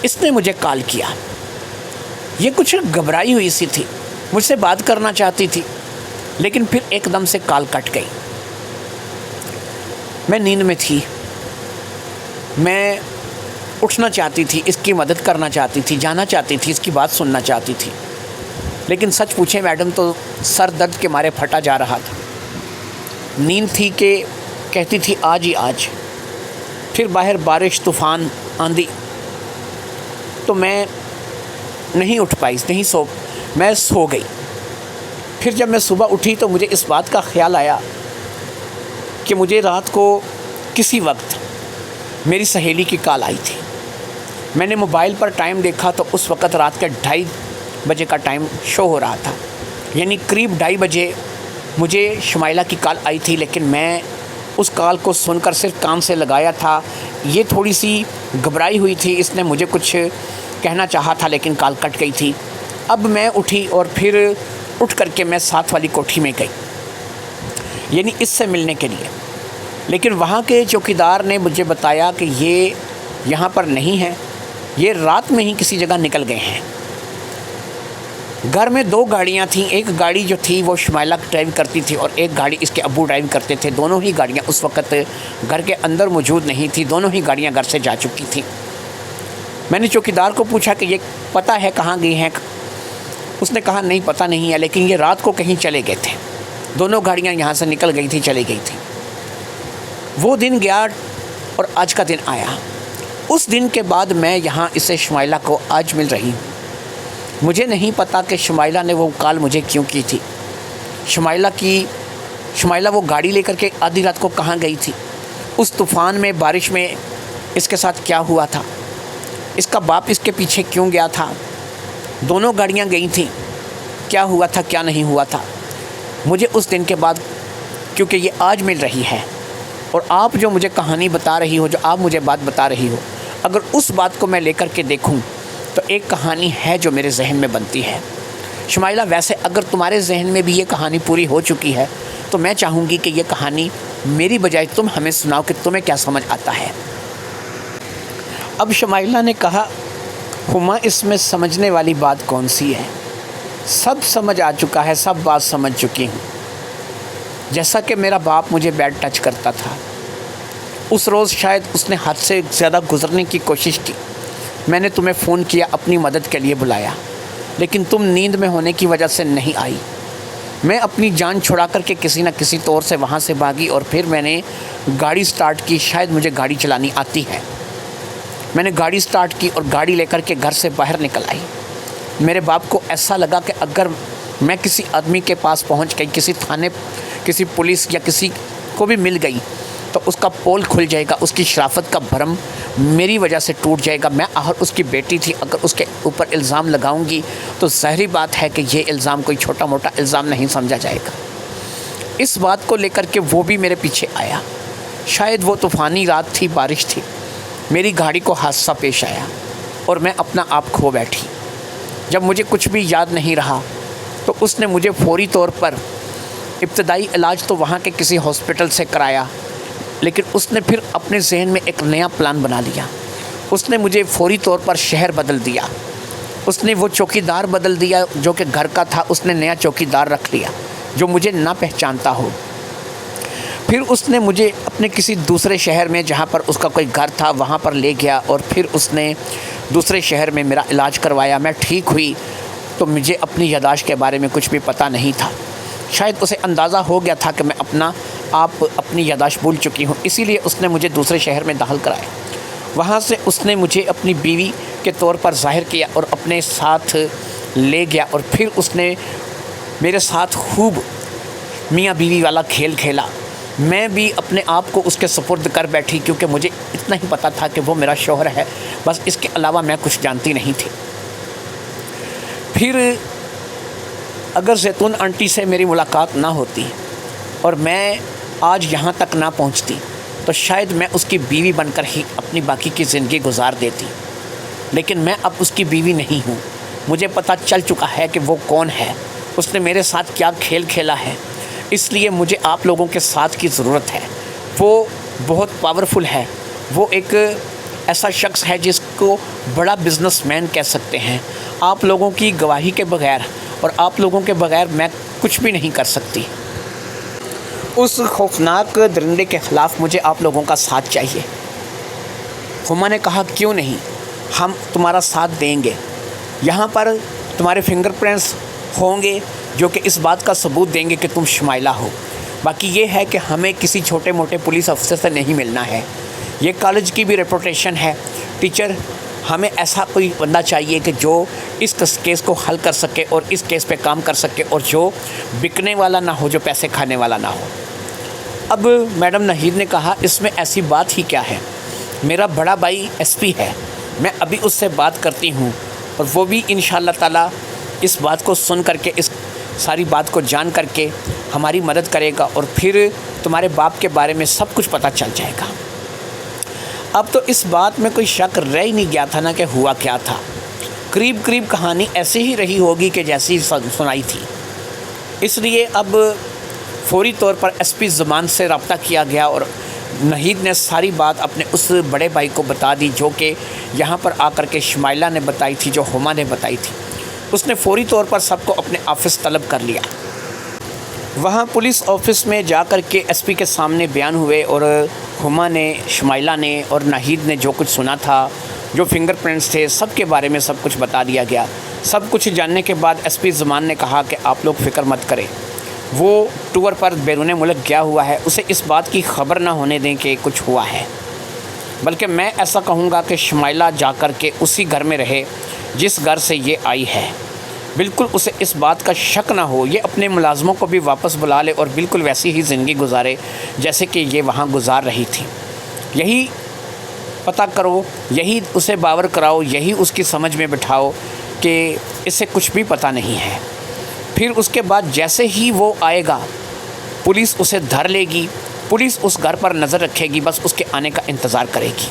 اس نے مجھے کال کیا، یہ کچھ گھبرائی ہوئی سی تھی، مجھ سے بات کرنا چاہتی تھی، لیکن پھر ایک دم سے کال کٹ گئی۔ میں نیند میں تھی، میں اٹھنا چاہتی تھی، اس کی مدد کرنا چاہتی تھی، جانا چاہتی تھی، اس کی بات سننا چاہتی تھی، لیکن سچ پوچھیں میڈم تو سر درد کے مارے پھٹا جا رہا تھا۔ نیند تھی کہ کہتی تھی آج ہی آج۔ پھر باہر بارش، طوفان، آندھی، تو میں نہیں اٹھ پائی، میں سو گئی۔ پھر جب میں صبح اٹھی تو مجھے اس بات کا خیال آیا کہ مجھے رات کو کسی وقت میری سہیلی کی کال آئی تھی۔ میں نے موبائل پر ٹائم دیکھا تو اس وقت رات کے 2:30 بجے کا ٹائم شو ہو رہا تھا، یعنی قریب 2:30 بجے مجھے شمائلہ کی کال آئی تھی، لیکن میں اس کال کو سن کر صرف کان سے لگایا تھا۔ یہ تھوڑی سی گھبرائی ہوئی تھی، اس نے مجھے کچھ کہنا چاہا تھا لیکن کال کٹ گئی تھی۔ اب میں اٹھی اور پھر اٹھ کر کے میں ساتھ والی کوٹھی میں گئی، یعنی اس سے ملنے کے لیے، لیکن وہاں کے چوکیدار نے مجھے بتایا کہ یہ یہاں پر نہیں ہے، یہ رات میں ہی کسی جگہ نکل گئے ہیں۔ گھر میں 2 گاڑیاں تھیں، ایک گاڑی جو تھی وہ شمائلہ ڈرائیو کرتی تھی اور ایک گاڑی اس کے ابو ڈرائیو کرتے تھے۔ دونوں ہی گاڑیاں اس وقت گھر کے اندر موجود نہیں تھیں، دونوں ہی گاڑیاں گھر سے جا چکی تھیں۔ میں نے چوکیدار کو پوچھا کہ یہ پتہ ہے کہاں گئی ہیں؟ اس نے کہا نہیں پتہ نہیں ہے، لیکن یہ رات کو کہیں چلے گئے تھے، دونوں گاڑیاں یہاں سے نکل گئی تھی، چلی گئی تھی۔ وہ دن گیا اور آج کا دن آیا۔ اس دن کے بعد میں یہاں اسے شمائلہ کو آج مل رہی ہوں۔ مجھے نہیں پتا کہ شمائلہ نے وہ کال مجھے کیوں کی تھی، شمائلہ وہ گاڑی لے کر کے آدھی رات کو کہاں گئی تھی، اس طوفان میں، بارش میں اس کے ساتھ کیا ہوا تھا، اس کا باپ اس کے پیچھے کیوں گیا تھا، دونوں گاڑیاں گئی تھیں، کیا ہوا تھا کیا نہیں ہوا تھا۔ مجھے اس دن کے بعد، کیونکہ یہ آج مل رہی ہے اور آپ جو مجھے کہانی بتا رہی ہو، جو آپ مجھے بات بتا رہی ہو، اگر اس بات کو میں لے کر کے دیکھوں تو ایک کہانی ہے جو میرے ذہن میں بنتی ہے۔ شمائلہ، ویسے اگر تمہارے ذہن میں بھی یہ کہانی پوری ہو چکی ہے تو میں چاہوں گی کہ یہ کہانی میری بجائے تم ہمیں سناؤ کہ تمہیں کیا سمجھ آتا ہے۔ اب شمائلہ نے کہا، ہما، اس میں سمجھنے والی بات کون سی ہے؟ سب سمجھ آ چکا ہے، سب بات سمجھ چکی ہوں۔ جیسا کہ میرا باپ مجھے بیڈ ٹچ کرتا تھا، اس روز شاید اس نے حد سے زیادہ گزرنے کی کوشش کی۔ میں نے تمہیں فون کیا، اپنی مدد کے لیے بلایا، لیکن تم نیند میں ہونے کی وجہ سے نہیں آئی۔ میں اپنی جان چھڑا کر کے کسی نہ کسی طور سے وہاں سے بھاگی، اور پھر میں نے گاڑی سٹارٹ کی۔ شاید مجھے گاڑی چلانی آتی ہے۔ میں نے گاڑی سٹارٹ کی اور گاڑی لے کر کے گھر سے باہر نکل آئی۔ میرے باپ کو ایسا لگا کہ اگر میں کسی آدمی کے پاس پہنچ گئی، کسی تھانے، کسی پولیس یا کسی کو بھی مل گئی، تو اس کا پول کھل جائے گا، اس کی شرافت کا بھرم میری وجہ سے ٹوٹ جائے گا۔ میں اس کی بیٹی تھی، اگر اس کے اوپر الزام لگاؤں گی تو ظاہری بات ہے کہ یہ الزام کوئی چھوٹا موٹا الزام نہیں سمجھا جائے گا۔ اس بات کو لے کر کے وہ بھی میرے پیچھے آیا۔ شاید وہ طوفانی رات تھی، بارش تھی، میری گاڑی کو حادثہ پیش آیا اور میں اپنا آپ کھو بیٹھی۔ جب مجھے کچھ بھی یاد نہیں رہا تو اس نے مجھے فوری طور پر ابتدائی علاج تو وہاں کے کسی ہاسپٹل سے کرایا، لیکن اس نے پھر اپنے ذہن میں ایک نیا پلان بنا لیا۔ اس نے مجھے فوری طور پر شہر بدل دیا۔ اس نے وہ چوکیدار بدل دیا جو کہ گھر کا تھا، اس نے نیا چوکیدار رکھ لیا جو مجھے نہ پہچانتا ہو۔ پھر اس نے مجھے اپنے کسی دوسرے شہر میں، جہاں پر اس کا کوئی گھر تھا، وہاں پر لے گیا، اور پھر اس نے دوسرے شہر میں میرا علاج کروایا۔ میں ٹھیک ہوئی تو مجھے اپنی یادداشت کے بارے میں کچھ بھی پتہ نہیں تھا۔ شاید اسے اندازہ ہو گیا تھا کہ میں اپنی یادداشت بھول چکی ہوں، اسی لیے اس نے مجھے دوسرے شہر میں داخل کرایا۔ وہاں سے اس نے مجھے اپنی بیوی کے طور پر ظاہر کیا اور اپنے ساتھ لے گیا، اور پھر اس نے میرے ساتھ خوب میاں بیوی والا کھیل کھیلا۔ میں بھی اپنے آپ کو اس کے سپرد کر بیٹھی، کیونکہ مجھے اتنا ہی پتہ تھا کہ وہ میرا شوہر ہے، بس اس کے علاوہ میں کچھ جانتی نہیں تھی۔ پھر اگر زیتون آنٹی سے میری ملاقات نہ ہوتی اور میں آج یہاں تک نہ پہنچتی تو شاید میں اس کی بیوی بن کر ہی اپنی باقی کی زندگی گزار دیتی، لیکن میں اب اس کی بیوی نہیں ہوں۔ مجھے پتہ چل چکا ہے کہ وہ کون ہے، اس نے میرے ساتھ کیا کھیل کھیلا ہے، اس لیے مجھے آپ لوگوں کے ساتھ کی ضرورت ہے۔ وہ بہت پاورفل ہے، وہ ایک ایسا شخص ہے جس کو بڑا بزنس مین کہہ سکتے ہیں۔ آپ لوگوں کی گواہی کے بغیر اور آپ لوگوں کے بغیر میں کچھ بھی نہیں کر سکتی۔ اس خوفناک درندے کے خلاف مجھے آپ لوگوں کا ساتھ چاہیے۔ ہما نے کہا کیوں نہیں، ہم تمہارا ساتھ دیں گے۔ یہاں پر تمہارے فنگر پرنٹس ہوں گے جو کہ اس بات کا ثبوت دیں گے کہ تم شمائلہ ہو۔ باقی یہ ہے کہ ہمیں کسی چھوٹے موٹے پولیس افسر سے نہیں ملنا ہے، یہ کالج کی بھی ریپوٹیشن ہے۔ ٹیچر، ہمیں ایسا کوئی بندہ چاہیے کہ جو اس کیس کو حل کر سکے اور اس کیس پہ کام کر سکے، اور جو بکنے والا نہ ہو، جو پیسے کھانے والا نہ ہو۔ اب میڈم نہید نے کہا اس میں ایسی بات ہی کیا ہے، میرا بڑا بھائی ایس پی ہے، میں ابھی اس سے بات کرتی ہوں، اور وہ بھی انشاءاللہ تعالیٰ اس بات کو سن کر کے، اس ساری بات کو جان کر کے ہماری مدد کرے گا، اور پھر تمہارے باپ کے بارے میں سب کچھ پتہ چل جائے گا۔ اب تو اس بات میں کوئی شک رہ ہی نہیں گیا تھا نا کہ ہوا کیا تھا۔ قریب قریب کہانی ایسے ہی رہی ہوگی کہ جیسی سنائی تھی۔ اس لیے اب فوری طور پر ایس پی زمان سے رابطہ کیا گیا، اور نہید نے ساری بات اپنے اس بڑے بھائی کو بتا دی جو کہ یہاں پر آ کر کے شمائلہ نے بتائی تھی، جو ہما نے بتائی تھی۔ اس نے فوری طور پر سب کو اپنے آفس طلب کر لیا۔ وہاں پولیس آفس میں جا کر کے ایس پی کے سامنے بیان ہوئے، اور ہما نے، شمائلہ نے اور نہید نے جو کچھ سنا تھا، جو فنگر پرنٹس تھے، سب کے بارے میں سب کچھ بتا دیا گیا۔ سب کچھ جاننے کے بعد ایس پی زمان نے کہا کہ آپ لوگ فکر مت کریں، وہ ٹور پر بیرون ملک گیا ہوا ہے، اسے اس بات کی خبر نہ ہونے دیں کہ کچھ ہوا ہے، بلکہ میں ایسا کہوں گا کہ شمائلہ جا کر کے اسی گھر میں رہے جس گھر سے یہ آئی ہے، بالکل اسے اس بات کا شک نہ ہو، یہ اپنے ملازموں کو بھی واپس بلا لے اور بالکل ویسی ہی زندگی گزارے جیسے کہ یہ وہاں گزار رہی تھی۔ یہی پتہ کرو، یہی اسے باور کراؤ، یہی اس کی سمجھ میں بٹھاؤ کہ اسے کچھ بھی پتہ نہیں ہے۔ پھر اس کے بعد جیسے ہی وہ آئے گا، پولیس اسے دھر لے گی، پولیس اس گھر پر نظر رکھے گی، بس اس کے آنے کا انتظار کرے گی۔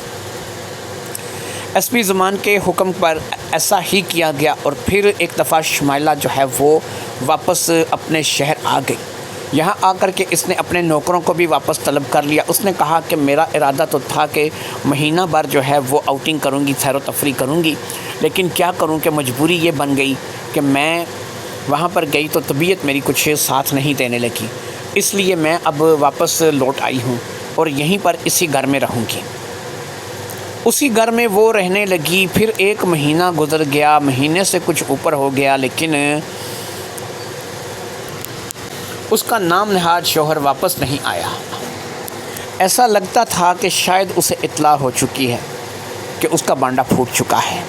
ایس پی زمان کے حکم پر ایسا ہی کیا گیا، اور پھر ایک دفعہ شمائلہ جو ہے وہ واپس اپنے شہر آ گئی۔ یہاں آ کر کے اس نے اپنے نوکروں کو بھی واپس طلب کر لیا۔ اس نے کہا کہ میرا ارادہ تو تھا کہ مہینہ بھر جو ہے وہ آؤٹنگ کروں گی، سیر و تفریح کروں گی، لیکن کیا کروں کہ مجبوری یہ بن گئی کہ میں وہاں پر گئی تو طبیعت میری کچھ ساتھ نہیں دینے لگی، اس لیے میں اب واپس لوٹ آئی ہوں اور یہیں پر اسی گھر میں رہوں گی۔ اسی گھر میں وہ رہنے لگی۔ پھر 1 مہینہ گزر گیا، مہینے سے کچھ اوپر ہو گیا، لیکن اس کا نام نہاد شوہر واپس نہیں آیا۔ ایسا لگتا تھا کہ شاید اسے اطلاع ہو چکی ہے کہ اس کا بانڈا پھوٹ چکا ہے۔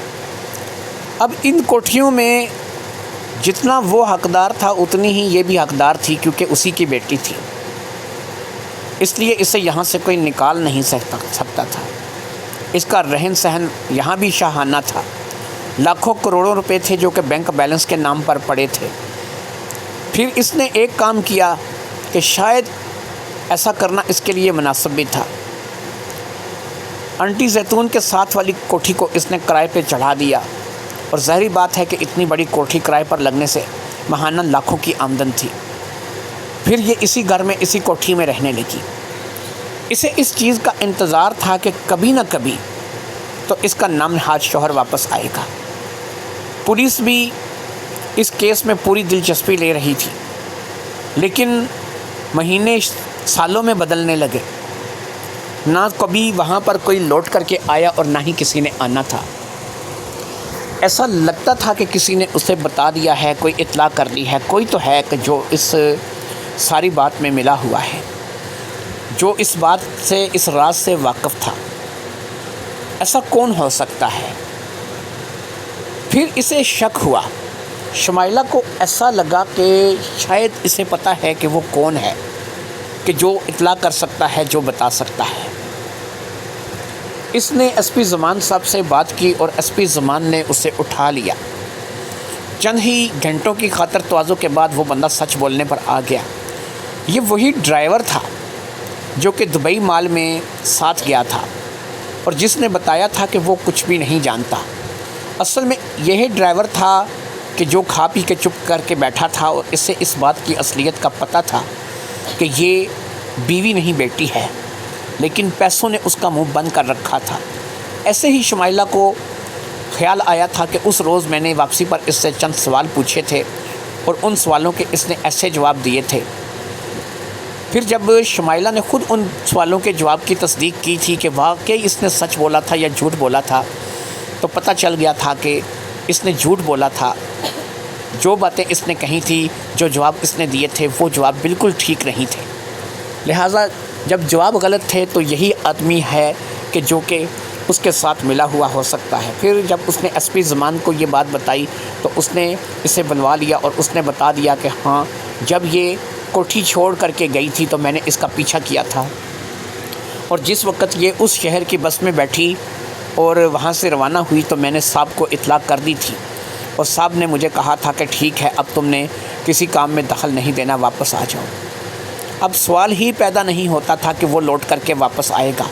اب ان کوٹھیوں میں جتنا وہ حقدار تھا اتنی ہی یہ بھی حقدار تھی، کیونکہ اسی کی بیٹی تھی، اس لیے اسے یہاں سے کوئی نکال نہیں سکتا تھا۔ اس کا رہن سہن یہاں بھی شاہانہ تھا۔ لاکھوں کروڑوں روپے تھے جو کہ بینک بیلنس کے نام پر پڑے تھے۔ پھر اس نے ایک کام کیا کہ شاید ایسا کرنا اس کے لیے مناسب بھی تھا۔ انٹی زیتون کے ساتھ والی کوٹھی کو اس نے کرائے پہ چڑھا دیا، اور ظاہری بات ہے کہ اتنی بڑی کوٹھی کرائے پر لگنے سے ماہانہ لاکھوں کی آمدن تھی۔ پھر یہ اسی گھر میں اسی کوٹھی میں رہنے لگی۔ اسے اس چیز کا انتظار تھا کہ کبھی نہ کبھی تو اس کا نام نہاد شوہر واپس آئے گا۔ پولیس بھی اس کیس میں پوری دلچسپی لے رہی تھی، لیکن مہینے سالوں میں بدلنے لگے۔ نہ کبھی وہاں پر کوئی لوٹ کر کے آیا اور نہ ہی کسی نے آنا تھا۔ ایسا لگتا تھا کہ کسی نے اسے بتا دیا ہے، کوئی اطلاع کر دی ہے، کوئی تو ہے کہ جو اس ساری بات میں ملا ہوا ہے، جو اس بات سے، اس راز سے واقف تھا۔ ایسا کون ہو سکتا ہے؟ پھر اسے شک ہوا۔ شمائلہ کو ایسا لگا کہ شاید اسے پتہ ہے کہ وہ کون ہے، کہ جو اطلاع کر سکتا ہے، جو بتا سکتا ہے۔ اس نے ایس پی زمان صاحب سے بات کی اور ایس پی زمان نے اسے اٹھا لیا۔ چند ہی گھنٹوں کی خاطر تواضع کے بعد وہ بندہ سچ بولنے پر آ گیا۔ یہ وہی ڈرائیور تھا جو کہ دبئی مال میں ساتھ گیا تھا اور جس نے بتایا تھا کہ وہ کچھ بھی نہیں جانتا۔ اصل میں یہی ڈرائیور تھا کہ جو کھا پی کے چپ کر کے بیٹھا تھا، اور اسے اس بات کی اصلیت کا پتہ تھا کہ یہ بیوی نہیں بیٹی ہے، لیکن پیسوں نے اس کا منہ بند کر رکھا تھا۔ ایسے ہی شمائلہ کو خیال آیا تھا کہ اس روز میں نے واپسی پر اس سے چند سوال پوچھے تھے اور ان سوالوں کے اس نے ایسے جواب دیے تھے۔ پھر جب شمائلہ نے خود ان سوالوں کے جواب کی تصدیق کی تھی کہ واقعی اس نے سچ بولا تھا یا جھوٹ بولا تھا، تو پتہ چل گیا تھا کہ اس نے جھوٹ بولا تھا۔ جو باتیں اس نے کہی تھی، جو جواب اس نے دیے تھے، وہ جواب بالکل ٹھیک نہیں تھے۔ لہٰذا جب جواب غلط تھے تو یہی آدمی ہے کہ جو کہ اس کے ساتھ ملا ہوا ہو سکتا ہے۔ پھر جب اس نے ایس پی زمان کو یہ بات بتائی تو اس نے اسے بنوا لیا اور اس نے بتا دیا کہ ہاں، جب یہ کوٹھی چھوڑ کر کے گئی تھی تو میں نے اس کا پیچھا کیا تھا، اور جس وقت یہ اس شہر کی بس میں بیٹھی اور وہاں سے روانہ ہوئی تو میں نے صاحب کو اطلاع کر دی تھی، اور صاحب نے مجھے کہا تھا کہ ٹھیک ہے، اب تم نے کسی کام میں دخل نہیں دینا، واپس آ جاؤ۔ اب سوال ہی پیدا نہیں ہوتا تھا کہ وہ لوٹ کر کے واپس آئے گا،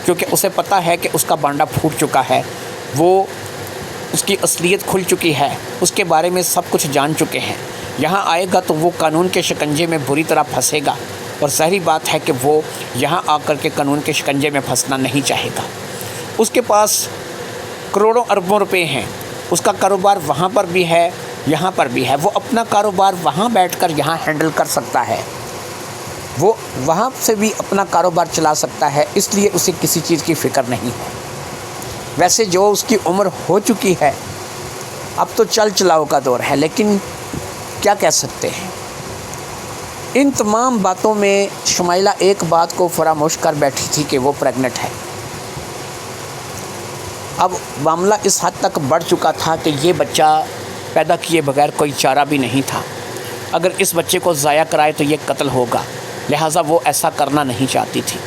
کیونکہ اسے پتہ ہے کہ اس کا بانڈا پھوٹ چکا ہے، وہ اس کی اصلیت کھل چکی ہے، اس کے بارے میں سب کچھ جان چکے ہیں۔ یہاں آئے گا تو وہ قانون کے شکنجے میں بری طرح پھنسے گا، اور ظاہری بات ہے کہ وہ یہاں آ کر کے قانون کے شکنجے میں پھنسنا نہیں چاہے گا۔ اس کے پاس کروڑوں اربوں روپے ہیں، اس کا کاروبار وہاں پر بھی ہے، یہاں پر بھی ہے۔ وہ اپنا کاروبار وہاں بیٹھ کر یہاں ہینڈل کر سکتا ہے، وہ وہاں سے بھی اپنا کاروبار چلا سکتا ہے، اس لیے اسے کسی چیز کی فکر نہیں ہے۔ ویسے جو اس کی عمر ہو چکی ہے، اب تو چل چلاؤ کا دور ہے، لیکن کیا کہہ سکتے ہیں۔ ان تمام باتوں میں شمائلہ ایک بات کو فراموش کر بیٹھی تھی کہ وہ پریگننٹ ہے۔ اب معاملہ اس حد تک بڑھ چکا تھا کہ یہ بچہ پیدا کیے بغیر کوئی چارہ بھی نہیں تھا۔ اگر اس بچے کو ضائع کرائے تو یہ قتل ہوگا، لہٰذا وہ ایسا کرنا نہیں چاہتی تھی۔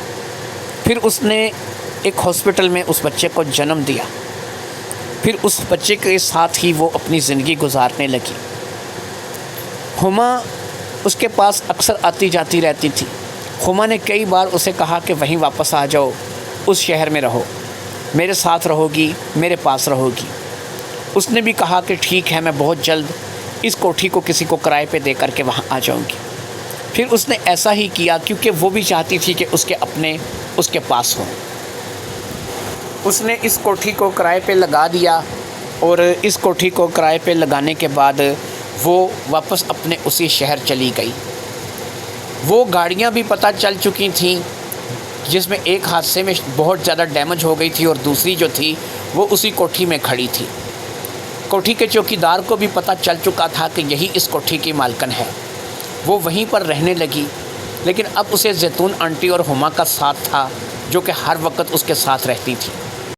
پھر اس نے ایک ہاسپٹل میں اس بچے کو جنم دیا، پھر اس بچے کے ساتھ ہی وہ اپنی زندگی گزارنے لگی۔ ہما اس کے پاس اکثر آتی جاتی رہتی تھی۔ ہما نے کئی بار اسے کہا کہ وہیں واپس آ جاؤ، اس شہر میں رہو، میرے ساتھ رہو گی، میرے پاس رہو گی۔ اس نے بھی کہا کہ ٹھیک ہے، میں بہت جلد اس کوٹھی کو کسی کو کرائے پہ دے کر کے وہاں آ جاؤں گی۔ پھر اس نے ایسا ہی کیا، کیونکہ وہ بھی چاہتی تھی کہ اس کے اپنے اس کے پاس ہوں۔ اس نے اس کوٹھی کو کرائے پہ لگا دیا، اور اس کوٹھی کو کرائے پہ لگانے کے بعد وہ واپس اپنے اسی شہر چلی گئی۔ وہ گاڑیاں بھی پتہ چل چکی تھیں، جس میں ایک حادثے میں بہت زیادہ ڈیمیج ہو گئی تھی اور دوسری جو تھی وہ اسی کوٹھی میں کھڑی تھی۔ کوٹھی کے چوکیدار کو بھی پتہ چل چکا تھا کہ یہی اس کوٹھی کی مالکن ہے۔ وہ وہیں پر رہنے لگی، لیکن اب اسے زیتون آنٹی اور ہما کا ساتھ تھا جو کہ ہر وقت اس کے ساتھ رہتی تھی۔